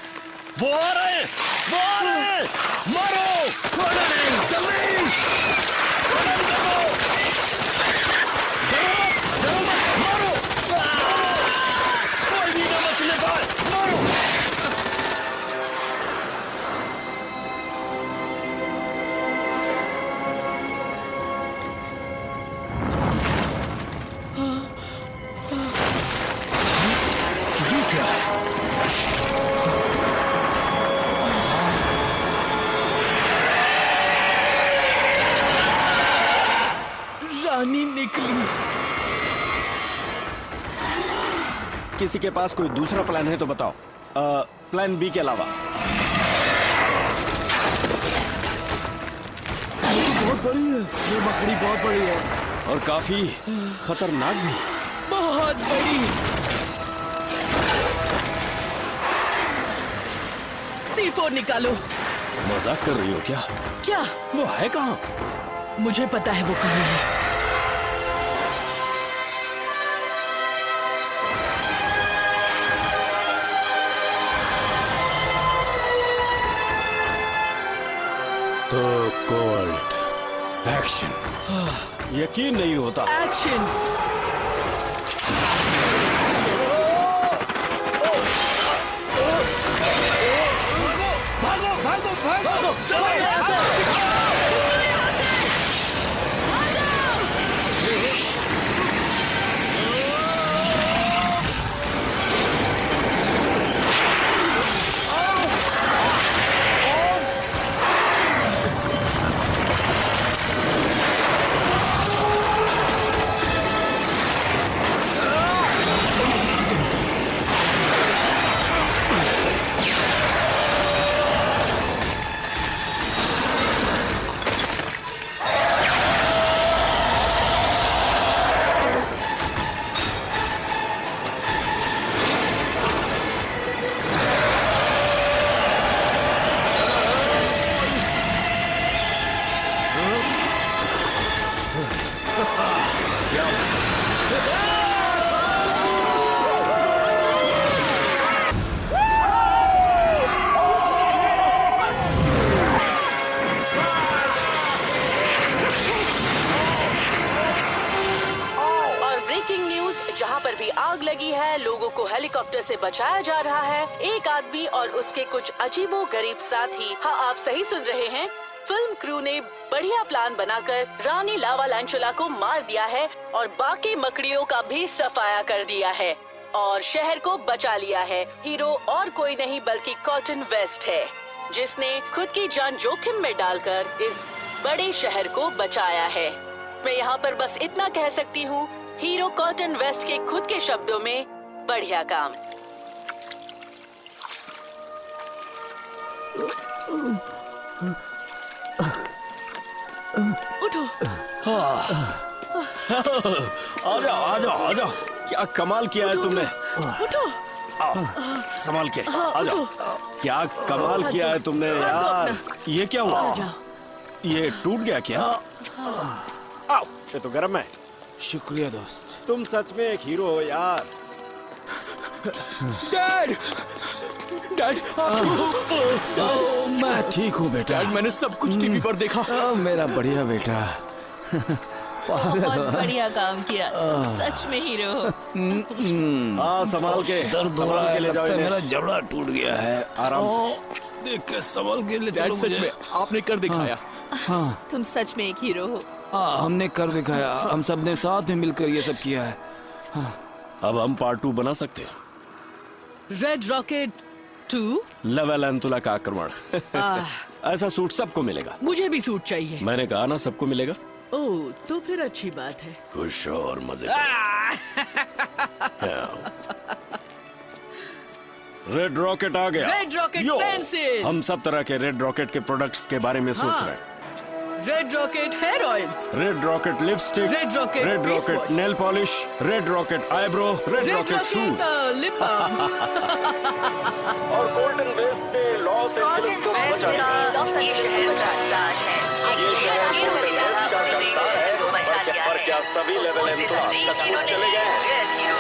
वो आ रहे हैं, वो आ रहे हैं। मारो, छोड़ो नहीं, जल्दी। छोड़ो, डरो मत, मारो। कोई भी ना बचने पाए, मारो। ये क्या है? रानी निकली। किसी के पास कोई दूसरा प्लान है तो बताओ। प्लान बी के अलावा। बहुत बड़ी है ये मकड़ी, बहुत बड़ी है और काफी खतरनाक भी। बहुत बड़ी। C4 निकालो। मजाक कर रही हो क्या? क्या? वो है कहाँ? मुझे पता है वो कहाँ है। तो कोल्ट एक्शन। यकीन नहीं होता। एक्शन। भागो भागो भागो, जहाँ पर भी आग लगी है, लोगों को हेलीकॉप्टर से बचाया जा रहा है। एक आदमी और उसके कुछ अजीबोगरीब साथी, हाँ आप सही सुन रहे हैं, फिल्म क्रू ने बढ़िया प्लान बनाकर रानी लावालांचुला को मार दिया है और बाकी मकड़ियों का भी सफाया कर दिया है और शहर को बचा लिया है। हीरो और कोई नहीं बल्कि कॉटन वेस्ट है, जिसने खुद की जान जोखिम में डालकर इस बड़े शहर को बचाया है। मैं यहाँ पर बस इतना कह सकती हूँ, हीरो कॉटन वेस्ट के खुद के शब्दों में बढ़िया काम। उठो। आ जाओ आ जाओ आ जाओ। क्या कमाल किया है तुमने। उठो। आओ, संभाल के आ जाओ। क्या कमाल किया है तुमने यार। ये क्या हुआ? ये टूट गया क्या? आओ, ये तो गर्म है। शुक्रिया दोस्त। तुम सच में एक हीरो हो यार। डैड, डैड, मैं ठीक हूँ बेटा। डैड मैंने सब कुछ टीवी पर देखा। मेरा बढ़िया बेटा। बहुत बढ़िया काम किया, सच में हीरो हो। हाँ संभाल के, दर्द हो रहा है, ले जाओ। मेरा जबड़ा टूट गया है। आराम से देख के संभल के ले डैड चलो सच में आपने कर दिखाया। हाँ तुम सच में एक हीरो हो। हमने कर दिखाया। हम सब ने साथ में मिलकर ये सब किया है। अब हम पार्ट 2 बना सकते हैं। Red rocket 2। लावालांचुला का आक्रमण। ऐसा सूट सबको मिलेगा। मुझे भी सूट चाहिए। मैंने कहा ना सबको मिलेगा। ओह तो फिर अच्छी बात है। खुश हो और मजे रेड रॉकेट आ गया। रेड रॉकेट यो, पेंसिल। हम सब तरह के रेड रॉकेट के प्रोडक्ट्स के बारे में सोच रहे हैं। Red Rocket hair oil, Red Rocket lipstick, Red Rocket red face Rocket wash, nail polish, Red Rocket eyebrow, Red Rocket shoes lip balm. और गोल्डन वेस्ट ने लॉस एंजलिस को बचा दिया। ये शहर गोल्डन वेस्ट का करता है, पर क्या सभी लेवल सचमुच चले गए हैं?